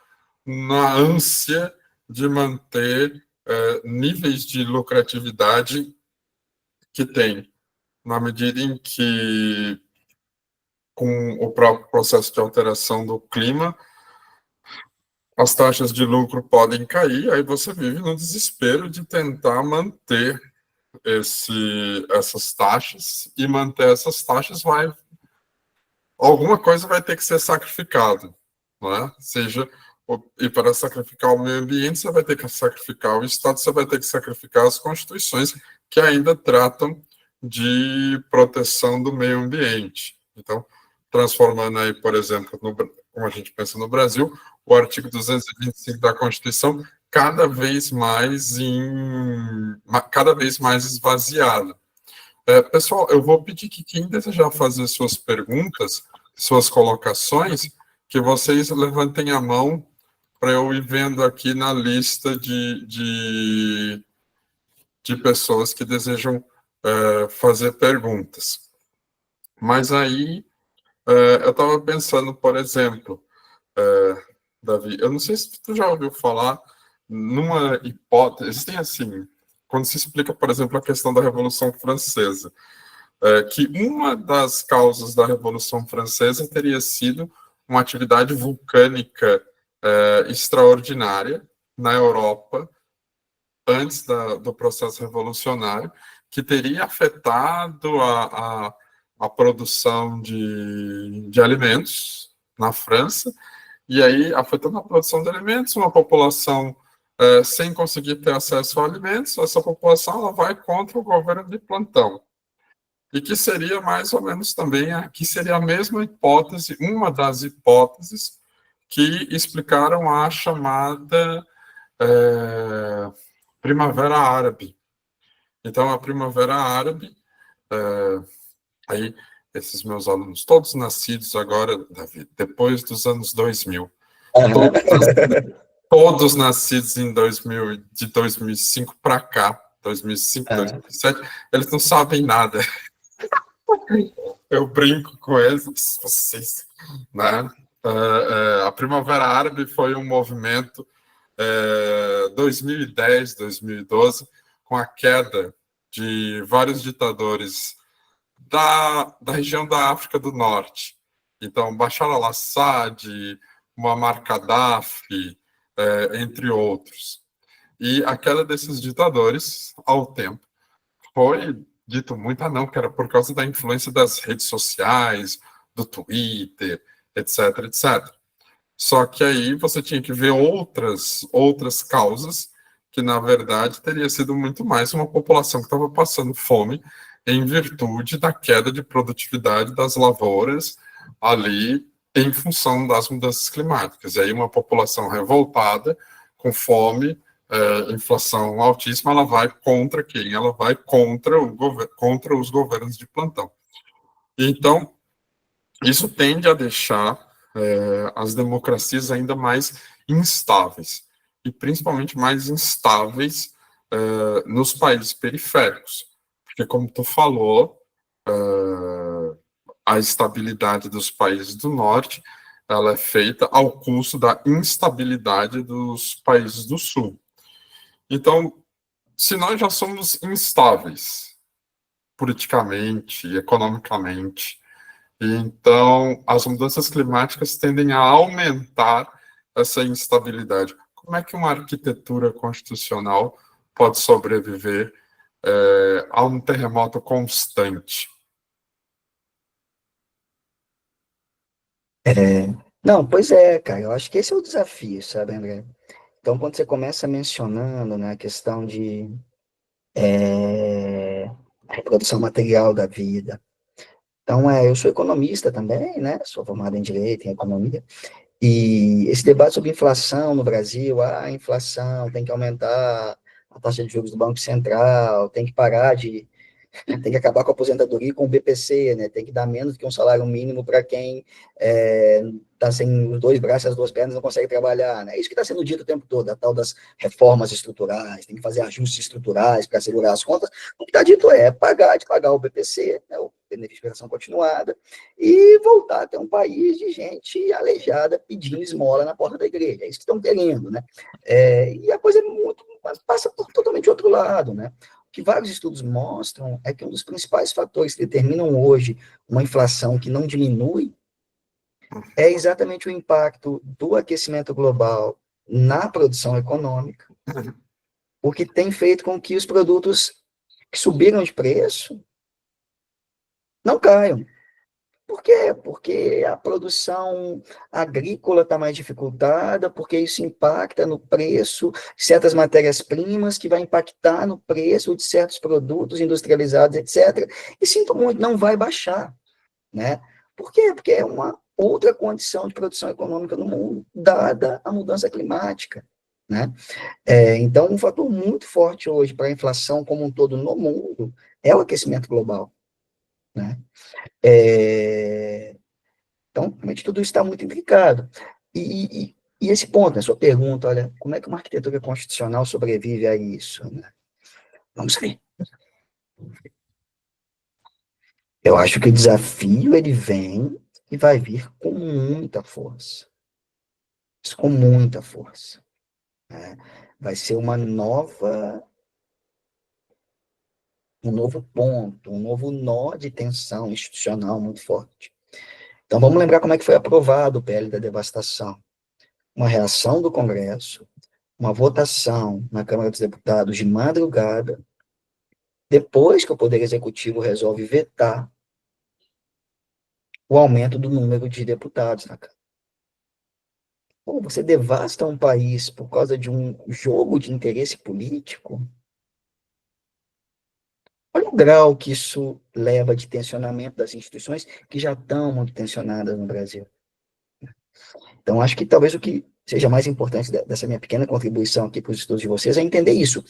S1: na ânsia de manter níveis de lucratividade que tem, na medida em que, com o próprio processo de alteração do clima, as taxas de lucro podem cair, aí você vive no desespero de tentar manter essas taxas, e manter essas taxas alguma coisa vai ter que ser sacrificada, não é? E para sacrificar o meio ambiente, você vai ter que sacrificar o Estado, você vai ter que sacrificar as constituições que ainda tratam de proteção do meio ambiente. Então, transformando aí, por exemplo, como a gente pensa no Brasil, o artigo 225 da Constituição cada vez mais esvaziado. Pessoal, eu vou pedir que quem desejar fazer suas perguntas, suas colocações, que vocês levantem a mão para eu ir vendo aqui na lista de pessoas que desejam fazer perguntas. Mas aí, eu estava pensando, por exemplo, Davi, eu não sei se tu já ouviu falar numa hipótese, existem assim, quando se explica, por exemplo, a questão da Revolução Francesa, que uma das causas da Revolução Francesa teria sido uma atividade vulcânica extraordinária na Europa, antes do processo revolucionário, que teria afetado a produção de alimentos na França, e aí, afetando a produção de alimentos, uma população sem conseguir ter acesso a alimentos, essa população ela vai contra o governo de plantão. E que seria mais ou menos também, que seria a mesma hipótese, uma das hipóteses que explicaram a chamada Primavera Árabe. Então, a Primavera Árabe, aí esses meus alunos, todos nascidos agora, Davi, depois dos anos 2000, todos nascidos em 2000, de 2005 para cá, 2005, 2007, eles não sabem nada. Eu brinco com eles, vocês, né? A Primavera Árabe foi um movimento 2010, 2012, com a queda de vários ditadores da região da África do Norte. Então, Bashar al-Assad, Muammar Gaddafi, entre outros. E a queda desses ditadores, ao tempo, foi dito muito, não, que era por causa da influência das redes sociais, do Twitter, etc, etc. Só que aí você tinha que ver outras causas, que na verdade teria sido muito mais uma população que estava passando fome em virtude da queda de produtividade das lavouras ali em função das mudanças climáticas. E aí uma população revoltada, com fome, inflação altíssima, ela vai contra quem? Ela vai contra os governos de plantão. Então, isso tende a deixar as democracias ainda mais instáveis, e principalmente mais instáveis nos países periféricos, porque, como tu falou, a estabilidade dos países do norte ela é feita ao custo da instabilidade dos países do sul. Então, se nós já somos instáveis politicamente, economicamente, então as mudanças climáticas tendem a aumentar essa instabilidade. Como é que uma arquitetura constitucional pode sobreviver a um terremoto constante?
S2: Não, pois é, cara, eu acho que esse é o desafio, sabe, André? Então, quando você começa mencionando, né, a questão de a reprodução material da vida. Então, eu sou economista também, né? Sou formado em Direito, em Economia. E esse debate sobre inflação no Brasil, a inflação tem que aumentar a taxa de juros do Banco Central, tem que parar de tem que acabar com a aposentadoria e com o BPC, né? Tem que dar menos que um salário mínimo para quem está sem os dois braços e as duas pernas não consegue trabalhar, né? Isso que está sendo dito o tempo todo, a tal das reformas estruturais, tem que fazer ajustes estruturais para segurar as contas. O que está dito é pagar de pagar o BPC, né? O benefício de prestação continuada, e voltar a ter um país de gente aleijada pedindo esmola na porta da igreja. É isso que estão querendo, né? E a coisa é muito, passa por totalmente outro lado, né? Que vários estudos mostram é que um dos principais fatores que determinam hoje uma inflação que não diminui é exatamente o impacto do aquecimento global na produção econômica, porque tem feito com que os produtos que subiram de preço não caiam. Por quê? Porque a produção agrícola está mais dificultada, porque isso impacta no preço de certas matérias-primas, que vai impactar no preço de certos produtos industrializados, etc. E sinto muito, não vai baixar, né? Por quê? Porque é uma outra condição de produção econômica no mundo, dada a mudança climática, né? Então, um fator muito forte hoje para a inflação como um todo no mundo é o aquecimento global, né? Então, realmente, tudo isso está muito implicado. E esse ponto, a sua pergunta, olha, como é que uma arquitetura constitucional sobrevive a isso? Né? Vamos ver. Eu acho que o desafio, ele vem e vai vir com muita força. Com muita força. Né? Vai ser um novo ponto, um novo nó de tensão institucional muito forte. Então, vamos lembrar como é que foi aprovado o PL da devastação. Uma reação do Congresso, uma votação na Câmara dos Deputados de madrugada, depois que o Poder Executivo resolve vetar o aumento do número de deputados na Câmara. Pô, você devasta um país por causa de um jogo de interesse político? Olha o grau que isso leva de tensionamento das instituições que já estão muito tensionadas no Brasil. Então, acho que talvez o que seja mais importante dessa minha pequena contribuição aqui para os estudos de vocês é entender isso.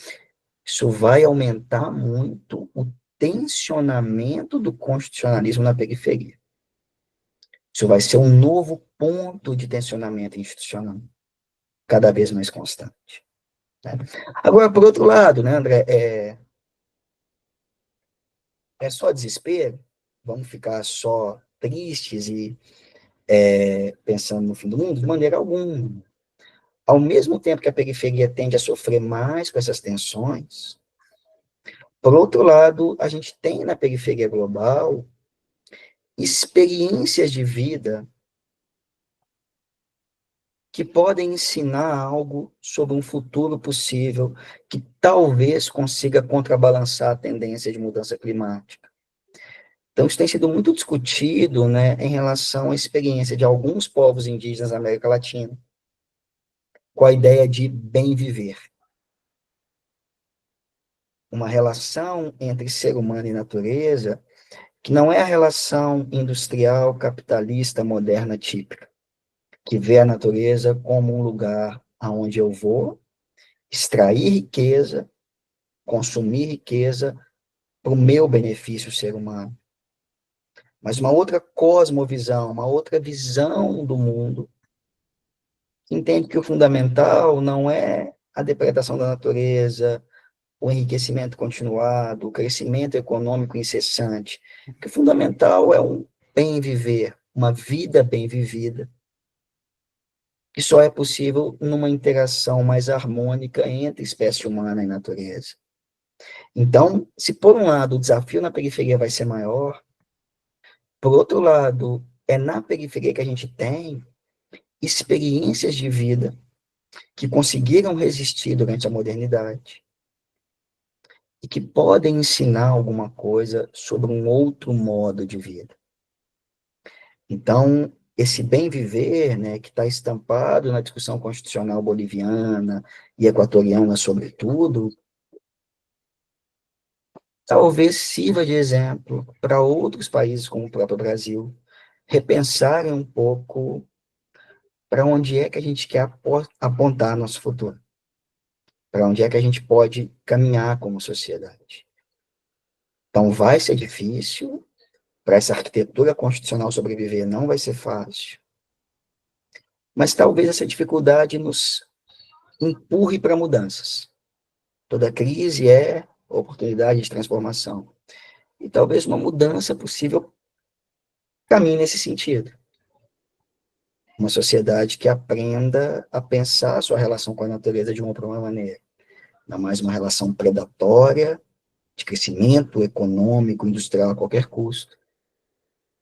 S2: Isso vai aumentar muito o tensionamento do constitucionalismo na periferia. Isso vai ser um novo ponto de tensionamento institucional, cada vez mais constante. Né? Agora, por outro lado, né, André, é só desespero? Vamos ficar só tristes e pensando no fim do mundo? De maneira alguma. Ao mesmo tempo que a periferia tende a sofrer mais com essas tensões, por outro lado, a gente tem na periferia global experiências de vida que podem ensinar algo sobre um futuro possível que talvez consiga contrabalançar a tendência de mudança climática. Então, isso tem sido muito discutido, né, em relação à experiência de alguns povos indígenas da América Latina, com a ideia de bem viver. Uma relação entre ser humano e natureza que não é a relação industrial, capitalista, moderna típica, que vê a natureza como um lugar aonde eu vou extrair riqueza, consumir riqueza para o meu benefício ser humano. Mas uma outra cosmovisão, uma outra visão do mundo, que entende que o fundamental não é a depredação da natureza, o enriquecimento continuado, o crescimento econômico incessante, que o fundamental é um bem viver, uma vida bem vivida, que só é possível numa interação mais harmônica entre espécie humana e natureza. Então, se por um lado o desafio na periferia vai ser maior, por outro lado, é na periferia que a gente tem experiências de vida que conseguiram resistir durante a modernidade e que podem ensinar alguma coisa sobre um outro modo de vida. Então, esse bem viver, né, que está estampado na discussão constitucional boliviana e equatoriana, sobretudo, talvez sirva de exemplo para outros países, como o próprio Brasil, repensarem um pouco para onde é que a gente quer apontar nosso futuro, para onde é que a gente pode caminhar como sociedade. Então, vai ser difícil, para essa arquitetura constitucional sobreviver não vai ser fácil, mas talvez essa dificuldade nos empurre para mudanças. Toda crise é oportunidade de transformação. E talvez uma mudança possível caminhe nesse sentido. Uma sociedade que aprenda a pensar a sua relação com a natureza de uma outra maneira. Não mais uma relação predatória, de crescimento econômico, industrial a qualquer custo,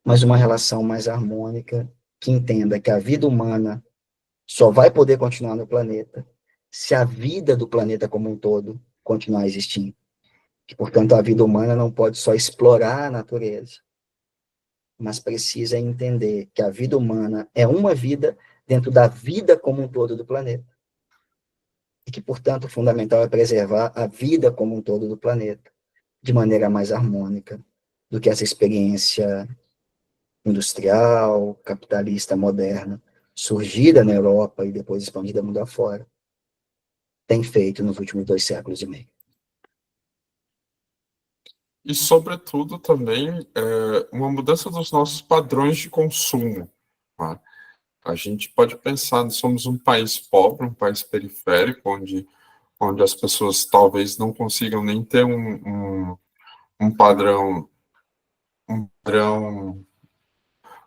S2: mas uma relação mais harmônica, que entenda que a vida humana só vai poder continuar no planeta se a vida do planeta como um todo continuar existindo. Que, portanto, a vida humana não pode só explorar a natureza, mas precisa entender que a vida humana é uma vida dentro da vida como um todo do planeta. E que, portanto, o fundamental é preservar a vida como um todo do planeta, de maneira mais harmônica do que essa experiência industrial, capitalista, moderna, surgida na Europa e depois expandida mundo afora, tem feito nos últimos 2 séculos e meio.
S1: E, sobretudo, também uma mudança dos nossos padrões de consumo. Tá? A gente pode pensar, somos um país pobre, um país periférico, onde as pessoas talvez não consigam nem ter um padrão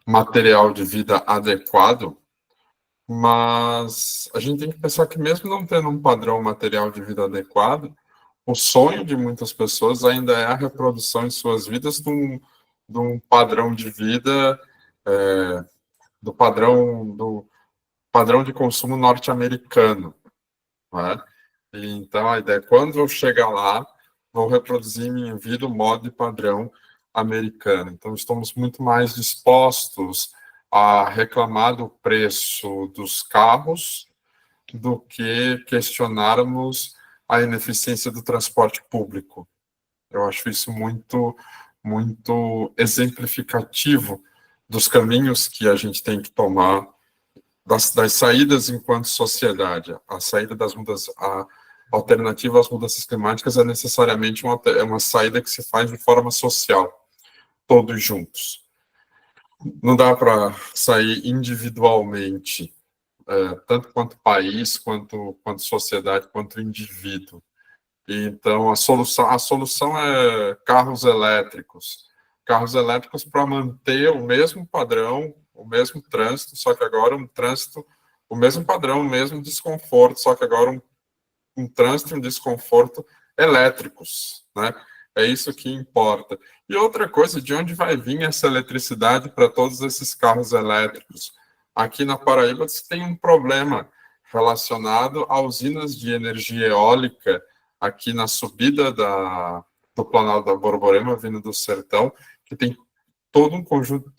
S1: material de vida adequado, mas a gente tem que pensar que mesmo não tendo um padrão material de vida adequado, o sonho de muitas pessoas ainda é a reprodução em suas vidas de um padrão de vida, do padrão de consumo norte-americano. Né? Então, a ideia é, quando eu chegar lá, vou reproduzir minha vida, o modo e padrão americano. Então, estamos muito mais dispostos a reclamar do preço dos carros do que questionarmos a ineficiência do transporte público. Eu acho isso muito, muito exemplificativo dos caminhos que a gente tem que tomar, das saídas enquanto sociedade. A saída das mudanças, a alternativa às mudanças climáticas é necessariamente uma saída que se faz de forma social, todos juntos. Não dá para sair individualmente, tanto quanto país, quanto sociedade, quanto indivíduo. Então, a solução é carros elétricos para manter o mesmo padrão, o mesmo trânsito, só que agora um trânsito o mesmo padrão, o mesmo desconforto, só que agora um trânsito e um desconforto elétricos, né? É isso que importa. E outra coisa, de onde vai vir essa eletricidade para todos esses carros elétricos? Aqui na Paraíba você tem um problema relacionado a usinas de energia eólica aqui na subida do Planalto da Borborema, vindo do Sertão, que tem todo um conjunto,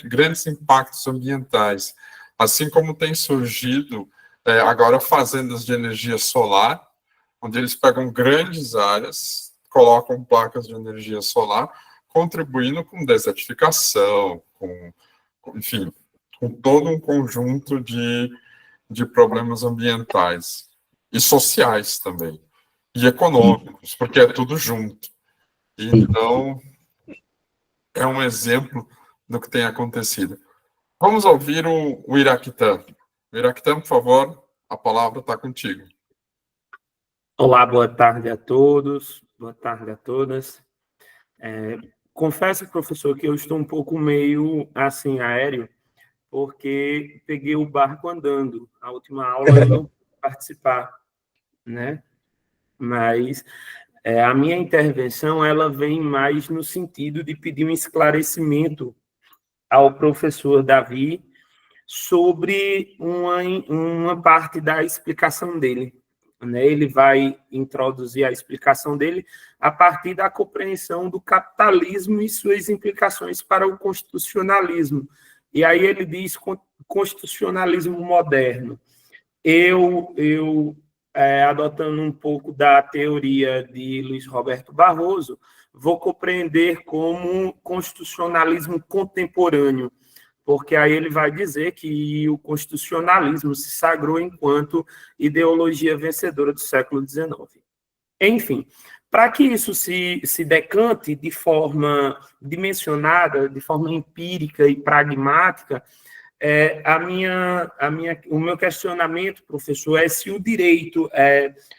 S1: grandes impactos ambientais. Assim como tem surgido agora fazendas de energia solar, onde eles pegam grandes áreas, colocam placas de energia solar, contribuindo com desertificação, enfim, com todo um conjunto de problemas ambientais e sociais também, e econômicos, porque é tudo junto. Então, é um exemplo do que tem acontecido. Vamos ouvir o Iraquitã. Iraquitã, por favor, a palavra está contigo.
S3: Olá, boa tarde a todos, boa tarde a todas. Confesso, professor, que eu estou um pouco meio assim aéreo, porque peguei o barco andando. A última aula eu não pude participar, né? Mas a minha intervenção ela vem mais no sentido de pedir um esclarecimento ao professor Davi sobre uma parte da explicação dele. Né? Ele vai introduzir a explicação dele a partir da compreensão do capitalismo e suas implicações para o constitucionalismo. E aí ele diz constitucionalismo moderno. Eu adotando um pouco da teoria de Luiz Roberto Barroso, vou compreender como constitucionalismo contemporâneo, porque aí ele vai dizer que o constitucionalismo se sagrou enquanto ideologia vencedora do século XIX. Enfim, para que isso se decante de forma dimensionada, de forma empírica e pragmática, o meu questionamento, professor, é se o direito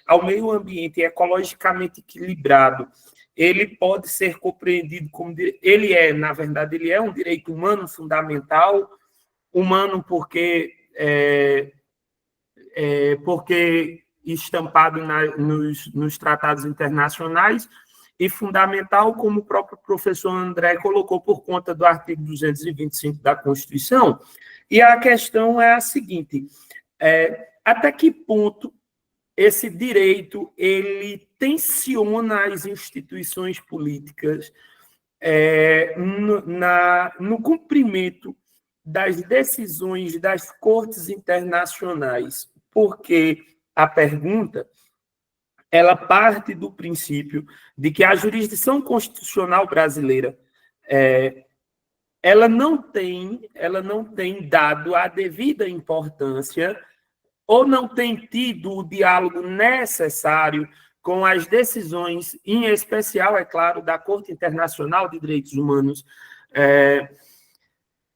S3: ao meio ambiente ecologicamente equilibrado ele pode ser compreendido como na verdade, ele é um direito humano fundamental, humano porque estampado nos tratados internacionais, e fundamental, como o próprio professor André colocou, por conta do artigo 225 da Constituição. E a questão é a seguinte: até que ponto esse direito ele tensiona as instituições políticas no cumprimento das decisões das cortes internacionais? Porque a pergunta ela parte do princípio de que a jurisdição constitucional brasileira ela não tem dado a devida importância ou não tem tido o diálogo necessário com as decisões, em especial, é claro, da Corte Internacional de Direitos Humanos,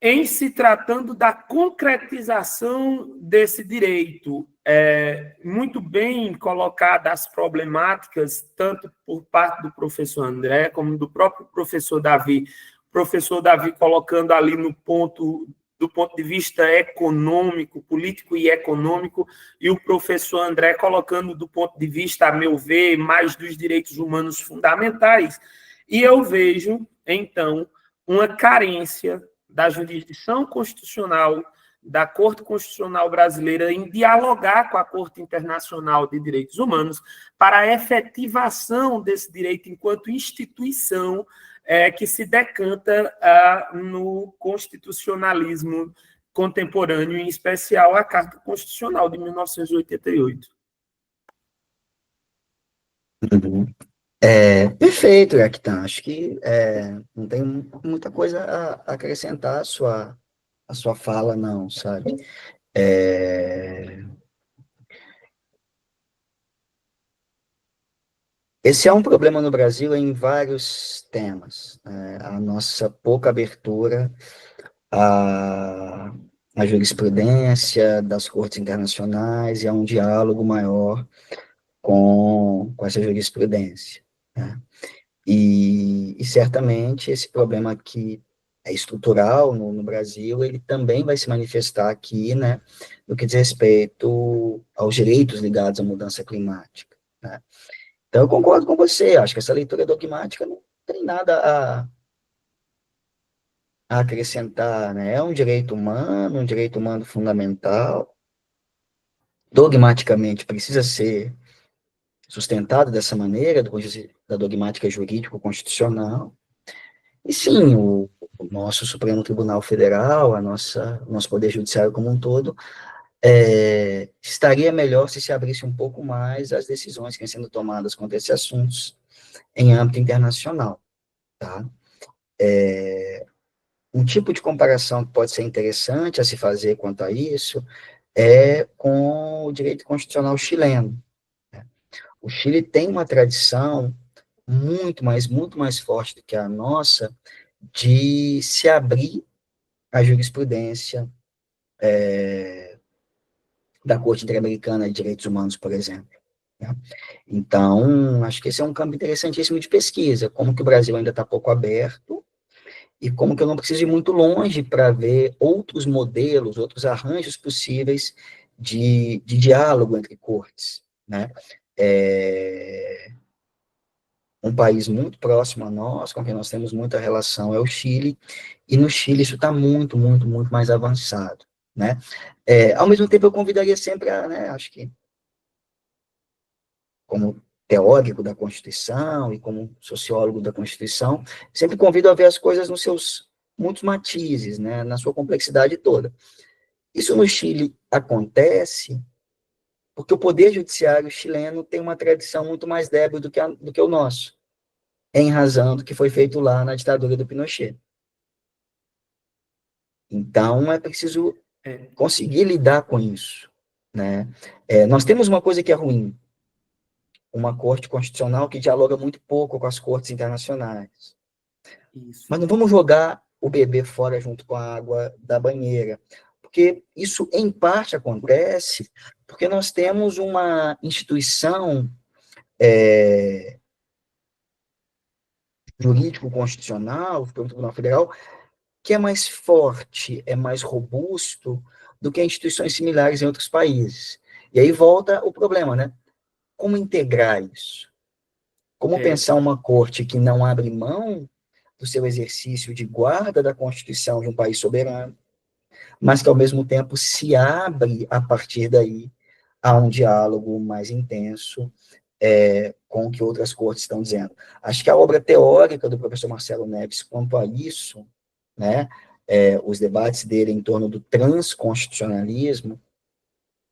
S3: em se tratando da concretização desse direito. Muito bem colocadas as problemáticas, tanto por parte do professor André, como do próprio professor Davi. O professor Davi colocando ali do ponto de vista econômico, político e econômico, e o professor André colocando do ponto de vista, a meu ver, mais dos direitos humanos fundamentais. E eu vejo, então, uma carência da jurisdição constitucional, da Corte Constitucional Brasileira, em dialogar com a Corte Internacional de Direitos Humanos para a efetivação desse direito enquanto instituição que se decanta no constitucionalismo contemporâneo, em especial a Carta Constitucional de 1988.
S2: Uhum. Perfeito, Yakitan. Acho que não tem muita coisa a acrescentar à sua fala, não, sabe? Esse é um problema no Brasil em vários temas. A nossa pouca abertura à jurisprudência das cortes internacionais e a um diálogo maior com essa jurisprudência, né? E certamente esse problema que estrutural no Brasil, ele também vai se manifestar aqui, né, no que diz respeito aos direitos ligados à mudança climática, né. Então, eu concordo com você, acho que essa leitura dogmática não tem nada a acrescentar, né, é um direito humano fundamental, dogmaticamente precisa ser sustentado dessa maneira, do ponto de vista da dogmática jurídico-constitucional. E sim, o nosso Supremo Tribunal Federal, o nosso Poder Judiciário como um todo, estaria melhor se abrisse um pouco mais as decisões que vêm sendo tomadas contra esses assuntos em âmbito internacional. Tá? Um tipo de comparação que pode ser interessante a se fazer quanto a isso é com o direito constitucional chileno. O Chile tem uma tradição muito mais forte do que a nossa, de se abrir à jurisprudência da Corte Interamericana de Direitos Humanos, por exemplo. Né? Então, acho que esse é um campo interessantíssimo de pesquisa, como que o Brasil ainda está pouco aberto, e como que eu não preciso ir muito longe para ver outros modelos, outros arranjos possíveis de diálogo entre cortes. Né? Um país muito próximo a nós, com quem nós temos muita relação, é o Chile, e no Chile isso está muito mais avançado, né? Ao mesmo tempo, eu convidaria sempre a, né, acho que, como teórico da Constituição e como sociólogo da Constituição, sempre convido a ver as coisas nos seus muitos matizes, né, na sua complexidade toda. Isso no Chile acontece porque o poder judiciário chileno tem uma tradição muito mais débil do que o nosso, em razão do que foi feito lá na ditadura do Pinochet. Então, é preciso conseguir lidar com isso. Né? Nós temos uma coisa que é ruim, uma corte constitucional que dialoga muito pouco com as cortes internacionais.
S3: Isso.
S2: Mas não vamos jogar o bebê fora junto com a água da banheira, porque isso, em parte, acontece porque nós temos uma instituição jurídico-constitucional, o Supremo Tribunal Federal, que é mais forte, é mais robusto do que instituições similares em outros países. E aí volta o problema, né? Como integrar isso? Como pensar uma corte que não abre mão do seu exercício de guarda da Constituição de um país soberano, mas que, ao mesmo tempo, se abre, a partir daí, a um diálogo mais intenso com o que outras cortes estão dizendo. Acho que a obra teórica do professor Marcelo Neves quanto a isso, né, os debates dele em torno do transconstitucionalismo,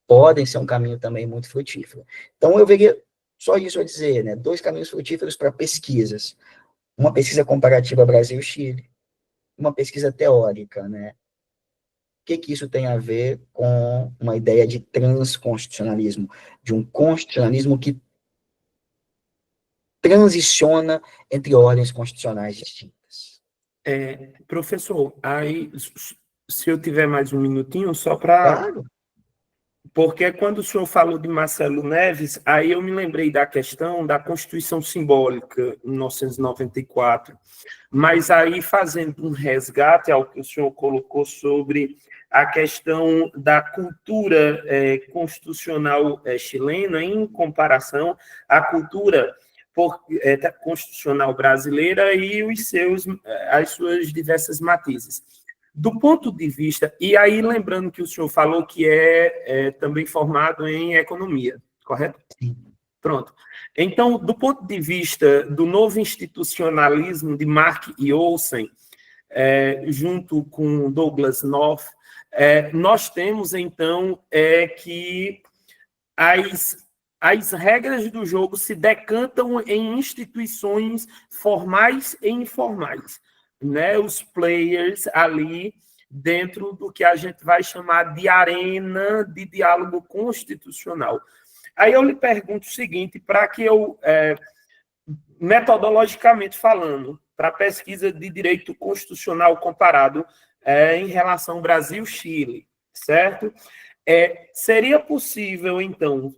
S2: podem ser um caminho também muito frutífero. Então, eu veria só isso a dizer, né, 2 caminhos frutíferos para pesquisas. Uma pesquisa comparativa Brasil-Chile, uma pesquisa teórica, né? O que isso tem a ver com uma ideia de transconstitucionalismo, de um constitucionalismo que transiciona entre ordens constitucionais distintas.
S3: Professor, aí, se eu tiver mais um minutinho, só para...
S2: Claro.
S3: Porque quando o senhor falou de Marcelo Neves, aí eu me lembrei da questão da Constituição Simbólica, em 1994. Mas aí, fazendo um resgate ao que o senhor colocou sobre a questão da cultura constitucional chilena em comparação à cultura constitucional brasileira e as suas diversas matizes. Do ponto de vista, e aí lembrando que o senhor falou que é também formado em economia, correto?
S2: Sim.
S3: Pronto. Então, do ponto de vista do novo institucionalismo de Mark e Olsen, junto com Douglas North, nós temos, então, que as regras do jogo se decantam em instituições formais e informais, né? Os players ali dentro do que a gente vai chamar de arena de diálogo constitucional. Aí eu lhe pergunto o seguinte, para que eu, metodologicamente falando, para a pesquisa de direito constitucional comparado em relação Brasil-Chile, certo? Seria possível, então,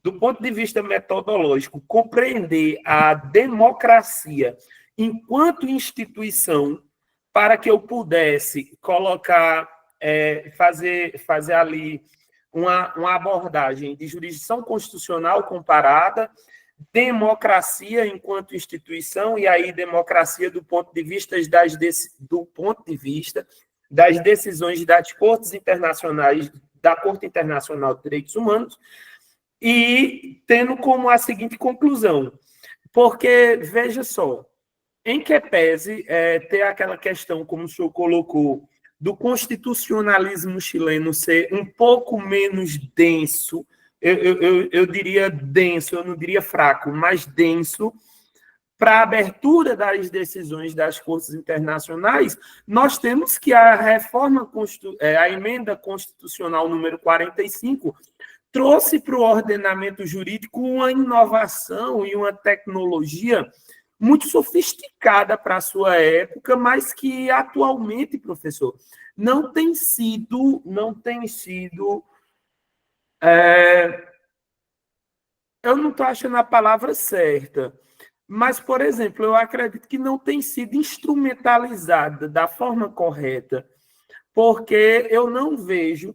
S3: do ponto de vista metodológico, compreender a democracia enquanto instituição para que eu pudesse colocar, fazer ali uma abordagem de jurisdição constitucional comparada, democracia enquanto instituição, e aí democracia do ponto de vista das decisões das cortes internacionais, da Corte Internacional de Direitos Humanos, e tendo como a seguinte conclusão, porque, veja só, em que pese ter aquela questão, como o senhor colocou, do constitucionalismo chileno ser um pouco menos denso, eu diria denso, eu não diria fraco, mas denso, para a abertura das decisões das cortes internacionais, nós temos que a emenda constitucional número 45 trouxe para o ordenamento jurídico uma inovação e uma tecnologia muito sofisticada para a sua época, mas que atualmente, professor, não tem sido, eu não estou achando a palavra certa, mas, por exemplo, eu acredito que não tem sido instrumentalizada da forma correta, porque eu não vejo,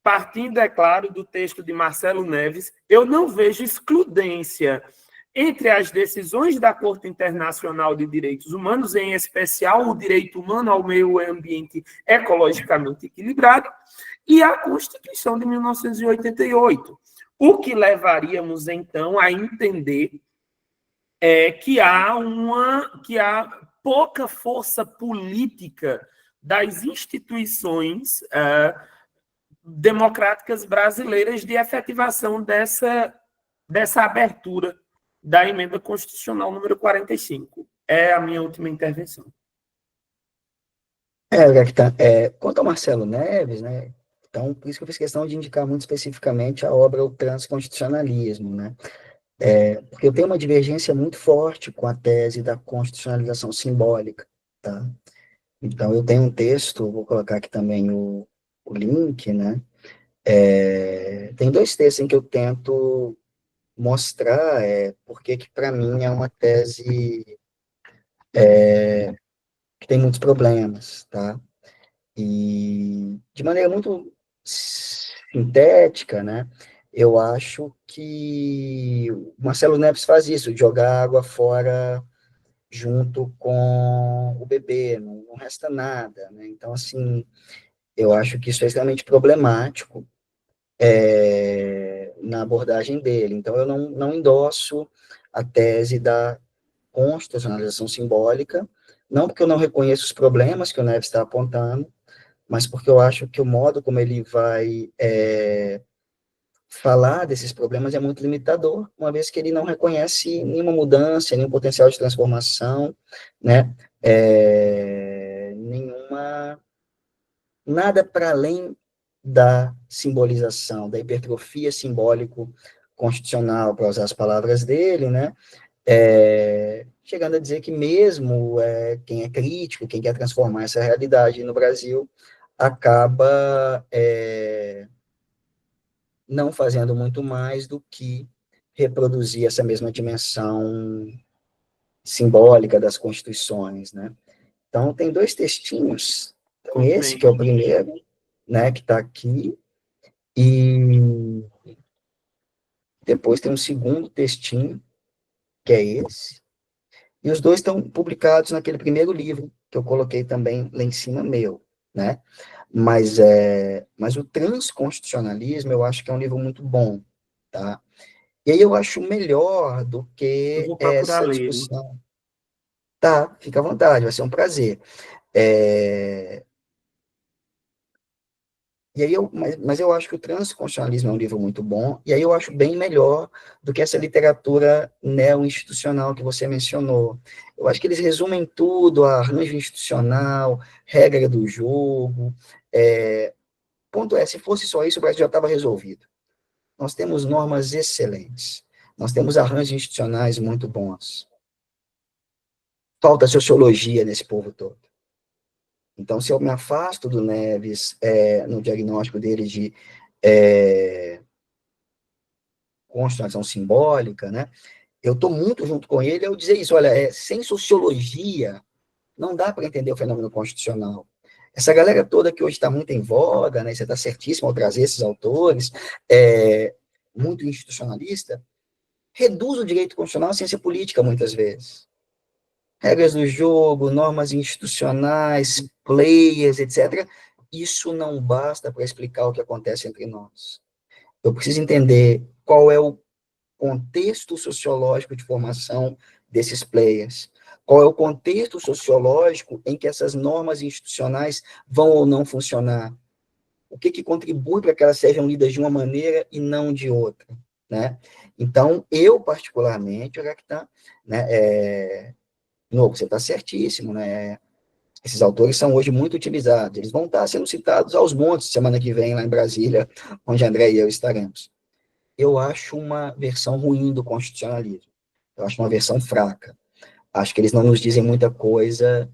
S3: partindo, é claro, do texto de Marcelo Neves, eu não vejo excludência entre as decisões da Corte Internacional de Direitos Humanos, em especial o direito humano ao meio ambiente ecologicamente equilibrado, e a Constituição de 1988. O que levaríamos, então, a entender que há pouca força política das instituições democráticas brasileiras de efetivação dessa abertura da emenda constitucional número 45. É a minha última intervenção.
S2: Quanto ao Marcelo Neves, né, então, por isso que eu fiz questão de indicar muito especificamente a obra O Transconstitucionalismo, né, porque eu tenho uma divergência muito forte com a tese da constitucionalização simbólica, tá? Então, eu tenho um texto, vou colocar aqui também o link, né, tem dois textos em que eu tento mostrar porque que, para mim, é uma tese que tem muitos problemas, tá? E, de maneira muito sintética, né, eu acho que o Marcelo Neves faz isso, de jogar água fora junto com o bebê, não resta nada, né? Então, assim, eu acho que isso é extremamente problemático na abordagem dele. Então, eu não endosso a tese da constitucionalização simbólica, não porque eu não reconheço os problemas que o Neves está apontando, mas porque eu acho que o modo como ele vai falar desses problemas é muito limitador, uma vez que ele não reconhece nenhuma mudança, nenhum potencial de transformação, né? Nada para além da simbolização, da hipertrofia simbólico-constitucional, para usar as palavras dele, né? Chegando a dizer que mesmo quem é crítico, quem quer transformar essa realidade no Brasil, acaba não fazendo muito mais do que reproduzir essa mesma dimensão simbólica das constituições, né? Então, tem dois textinhos, esse que é o primeiro, né, que está aqui, e depois tem um segundo textinho, que é esse, e os dois estão publicados naquele primeiro livro, que eu coloquei também lá em cima meu, né? Mas o Transconstitucionalismo, eu acho que é um livro muito bom, tá? E aí eu acho melhor do que
S3: Eu vou procurar
S2: essa
S3: ler.
S2: discussão. Tá, fica à vontade, vai ser um prazer. E aí mas eu acho que o Transconstitucionalismo é um livro muito bom, e aí eu acho bem melhor do que essa literatura neo-institucional que você mencionou. Eu acho que eles resumem tudo, arranjo institucional, regra do jogo. Ponto se fosse só isso, o Brasil já estava resolvido. Nós temos normas excelentes, nós temos arranjos institucionais muito bons. Falta sociologia nesse povo todo. Então, se eu me afasto do Neves no diagnóstico dele de constituição simbólica, né, eu estou muito junto com ele ao dizer isso, olha, sem sociologia, não dá para entender o fenômeno constitucional. Essa galera toda que hoje está muito em voga, né, você está certíssimo ao trazer esses autores, muito institucionalista, reduz o direito constitucional à ciência política, muitas vezes. Regras do jogo, normas institucionais, players, etc. Isso não basta para explicar o que acontece entre nós. Eu preciso entender qual é o contexto sociológico de formação desses players. Qual é o contexto sociológico em que essas normas institucionais vão ou não funcionar? O que contribui para que elas sejam lidas de uma maneira e não de outra, né? Então, eu, particularmente, o Raktan, né, você está certíssimo, né? Esses autores são hoje muito utilizados. Eles vão estar sendo citados aos montes semana que vem lá em Brasília, onde André e eu estaremos. Eu acho uma versão ruim do constitucionalismo. Eu acho uma versão fraca. Acho que eles não nos dizem muita coisa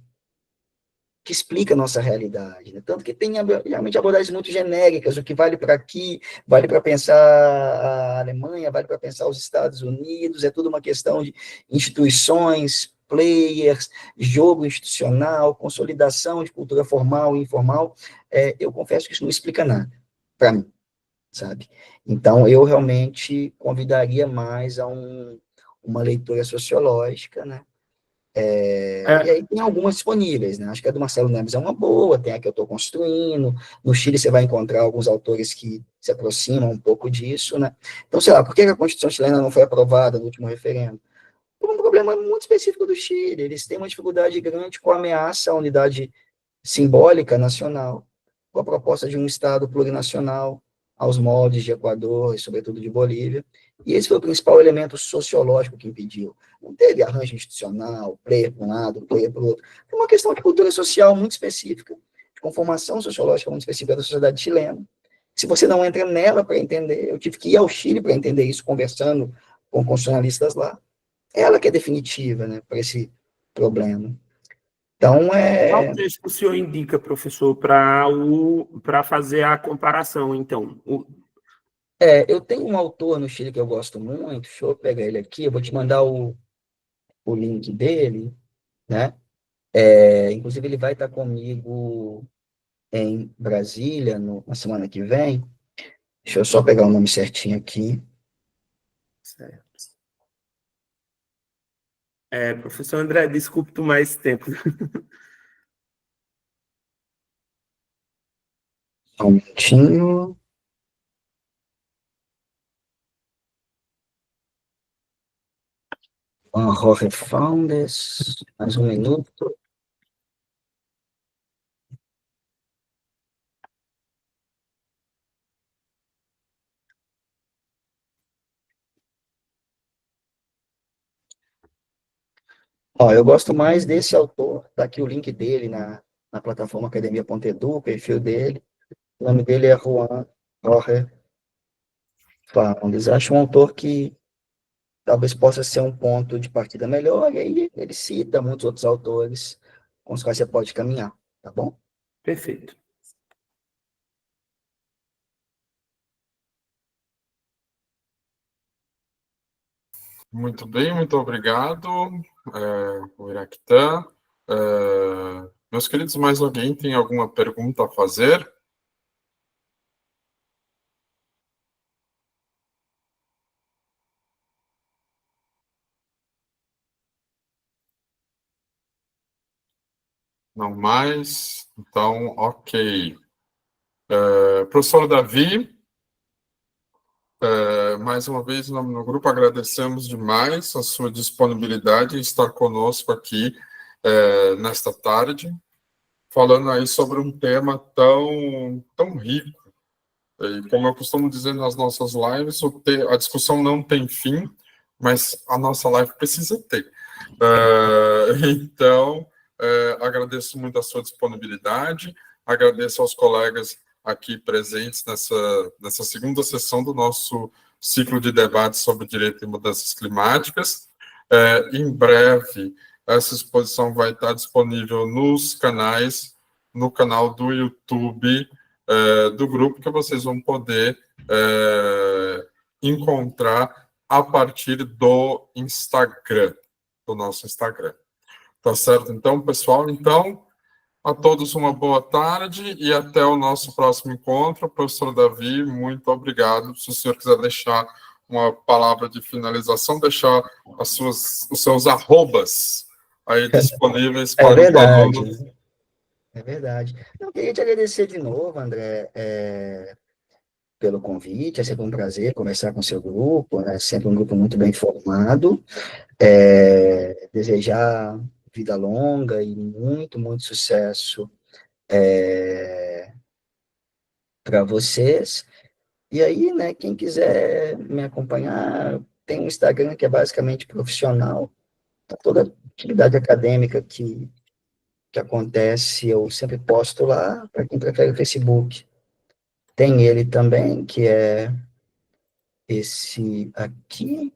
S2: que explica a nossa realidade. Né? Tanto que tem realmente abordagens muito genéricas, o que vale para aqui, vale para pensar a Alemanha, vale para pensar os Estados Unidos, é tudo uma questão de instituições, players, jogo institucional, consolidação de cultura formal e informal. Eu confesso que isso não explica nada para mim, sabe? Então, eu realmente convidaria mais a uma leitura sociológica, né? E aí tem algumas disponíveis, né? Acho que a do Marcelo Neves é uma boa, tem a que eu estou construindo. No Chile você vai encontrar alguns autores que se aproximam um pouco disso, né? Então, sei lá, por que a Constituição chilena não foi aprovada no último referendo? Por um problema muito específico do Chile. Eles têm uma dificuldade grande com a ameaça à unidade simbólica nacional, com a proposta de um Estado plurinacional aos moldes de Equador e, sobretudo, de Bolívia. E esse foi o principal elemento sociológico que impediu. Não teve arranjo institucional, player para um lado, player para o outro. Foi uma questão de cultura social muito específica, de conformação sociológica muito específica da sociedade chilena. Se você não entra nela para entender, eu tive que ir ao Chile para entender isso, conversando com constitucionalistas lá. Ela que é definitiva, né, para esse problema. Então,
S3: Qual texto o senhor indica, professor, para fazer a comparação, então?
S2: Eu tenho um autor no Chile que eu gosto muito, deixa eu pegar ele aqui, eu vou te mandar o link dele, né? Inclusive, ele vai estar comigo em Brasília na semana que vem. Deixa eu só pegar o nome certinho aqui.
S3: Certo. Professor André, desculpe tomar esse tempo.
S2: Só um minutinho. Jorge Foundes, mais um minuto. Eu gosto mais desse autor, tá aqui o link dele na plataforma academia.edu, o perfil dele. O nome dele é Juan Jorge Foundes. Acho um autor que talvez possa ser um ponto de partida melhor, e aí ele cita muitos outros autores com os quais você pode caminhar, tá bom?
S3: Perfeito.
S1: Muito bem, muito obrigado, o Iraquitã. Meus queridos, mais alguém tem alguma pergunta a fazer? Não mais? Então, ok. Professor Davi, mais uma vez, no grupo, agradecemos demais a sua disponibilidade em estar conosco aqui nesta tarde, falando aí sobre um tema tão rico. E como eu costumo dizer nas nossas lives, a discussão não tem fim, mas a nossa live precisa ter. Então, agradeço muito a sua disponibilidade, agradeço aos colegas aqui presentes nessa segunda sessão do nosso ciclo de debates sobre direito e mudanças climáticas. Em breve, essa exposição vai estar disponível nos canais, no canal do YouTube do grupo, que vocês vão poder encontrar a partir do Instagram, do nosso Instagram. Tá certo, então, pessoal? Então, a todos uma boa tarde e até o nosso próximo encontro. Professor Davi, muito obrigado. Se o senhor quiser deixar uma palavra de finalização, deixar os seus arrobas aí disponíveis
S2: É
S1: para os
S2: verdade,
S1: alunos.
S2: né? É verdade. Eu queria te agradecer de novo, André, pelo convite. É sempre um prazer conversar com o seu grupo, né? Sempre um grupo muito bem formado. Desejar vida longa e muito, muito sucesso para vocês. E aí, né, quem quiser me acompanhar, tem um Instagram que é basicamente profissional. Toda atividade acadêmica que acontece, eu sempre posto lá. Para quem prefere o Facebook, tem ele também, que é esse aqui.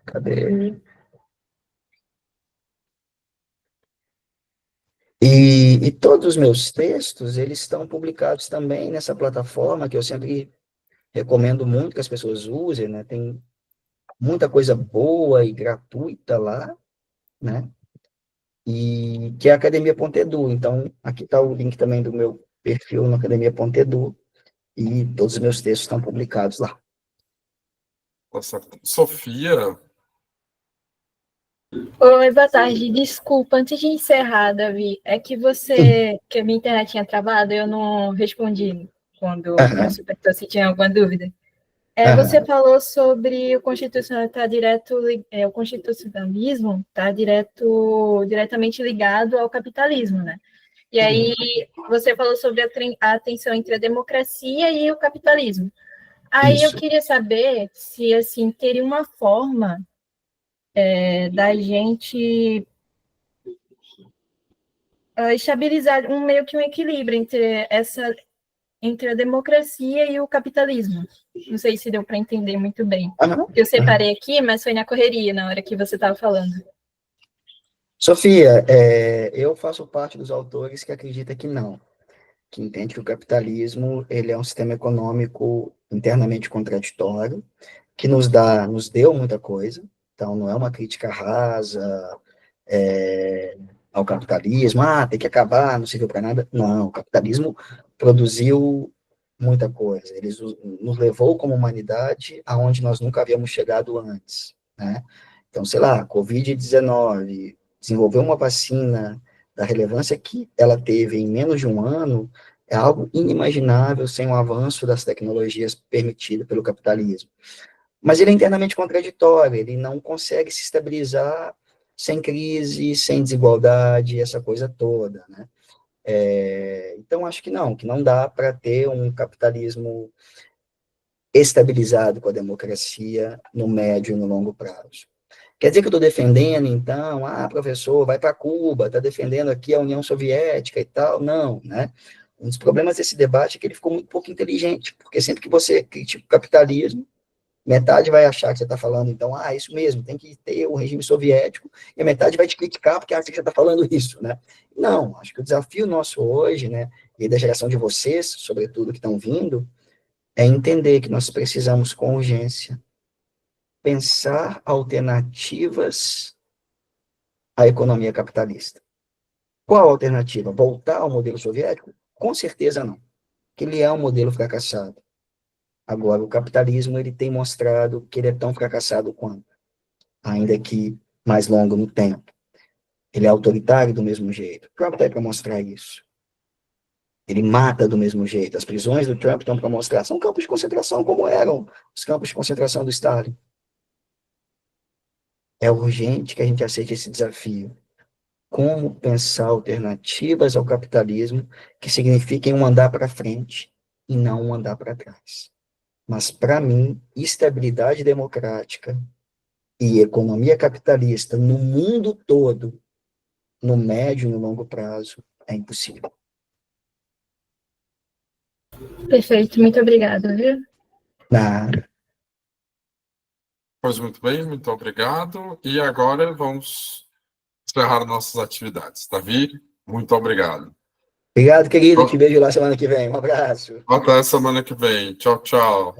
S2: Cadê? E todos os meus textos, eles estão publicados também nessa plataforma, que eu sempre recomendo muito que as pessoas usem, né? Tem muita coisa boa e gratuita lá, né? E que é a Academia.edu. Então, aqui está o link também do meu perfil na Academia.edu, e todos os meus textos estão publicados lá.
S1: Tá certo. Sofia,
S4: Oi, boa tarde. Desculpa, antes de encerrar, Davi, é que que a minha internet tinha travado, eu não respondi quando
S2: Aham,
S4: você perguntou se tinha alguma dúvida. Você
S2: aham,
S4: falou sobre o constitucional tá o constitucionalismo está diretamente ligado ao capitalismo, né? E aí você falou sobre a tensão entre a democracia e o capitalismo. Aí eu
S2: isso.
S4: queria saber se assim teria uma forma da gente estabilizar meio que um equilíbrio entre a democracia e o capitalismo. Não sei se deu para entender muito bem.
S2: Aham,
S4: Eu
S2: aham.
S4: separei aqui, mas foi na correria, na hora que você estava falando.
S2: Sofia, eu faço parte dos autores que acredita que não, que entende que o capitalismo ele é um sistema econômico internamente contraditório, que nos deu muita coisa. Então não é uma crítica rasa, é, ao capitalismo, tem que acabar, não serviu para nada. Não, o capitalismo produziu muita coisa, ele nos levou como humanidade aonde nós nunca havíamos chegado antes, né? Então, sei lá, Covid-19, desenvolver uma vacina da relevância que ela teve em menos de um ano é algo inimaginável sem o avanço das tecnologias permitido pelo capitalismo. Mas ele é internamente contraditório, ele não consegue se estabilizar sem crise, sem desigualdade, essa coisa toda, né? Então, acho que não dá para ter um capitalismo estabilizado com a democracia no médio e no longo prazo. Quer dizer que eu estou defendendo, então, professor, vai para Cuba, está defendendo aqui a União Soviética e tal? Não, né? Um dos problemas desse debate é que ele ficou muito pouco inteligente, porque sempre que você critica o capitalismo, metade vai achar que você está falando, então, isso mesmo, tem que ter o regime soviético, e a metade vai te criticar porque acha que você está falando isso, né? Não, acho que o desafio nosso hoje, né, e da geração de vocês, sobretudo, que estão vindo, é entender que nós precisamos, com urgência, pensar alternativas à economia capitalista. Qual a alternativa? Voltar ao modelo soviético? Com certeza não, que ele é um modelo fracassado. Agora, o capitalismo ele tem mostrado que ele é tão fracassado quanto, ainda que mais longo no tempo. Ele é autoritário do mesmo jeito. Trump está para mostrar isso. Ele mata do mesmo jeito. As prisões do Trump estão para mostrar. São campos de concentração, como eram os campos de concentração do Stalin. É urgente que a gente aceite esse desafio. Como pensar alternativas ao capitalismo que signifiquem um andar para frente e não um andar para trás. Mas, para mim, estabilidade democrática e economia capitalista no mundo todo, no médio e no longo prazo, é impossível.
S4: Perfeito, muito obrigada, viu?
S2: Nada.
S1: pois muito bem, muito obrigado. E agora vamos encerrar nossas atividades. Davi, muito obrigado.
S2: Obrigado, querido. Te vejo lá semana que vem. Um abraço.
S1: Até semana que vem. Tchau, tchau.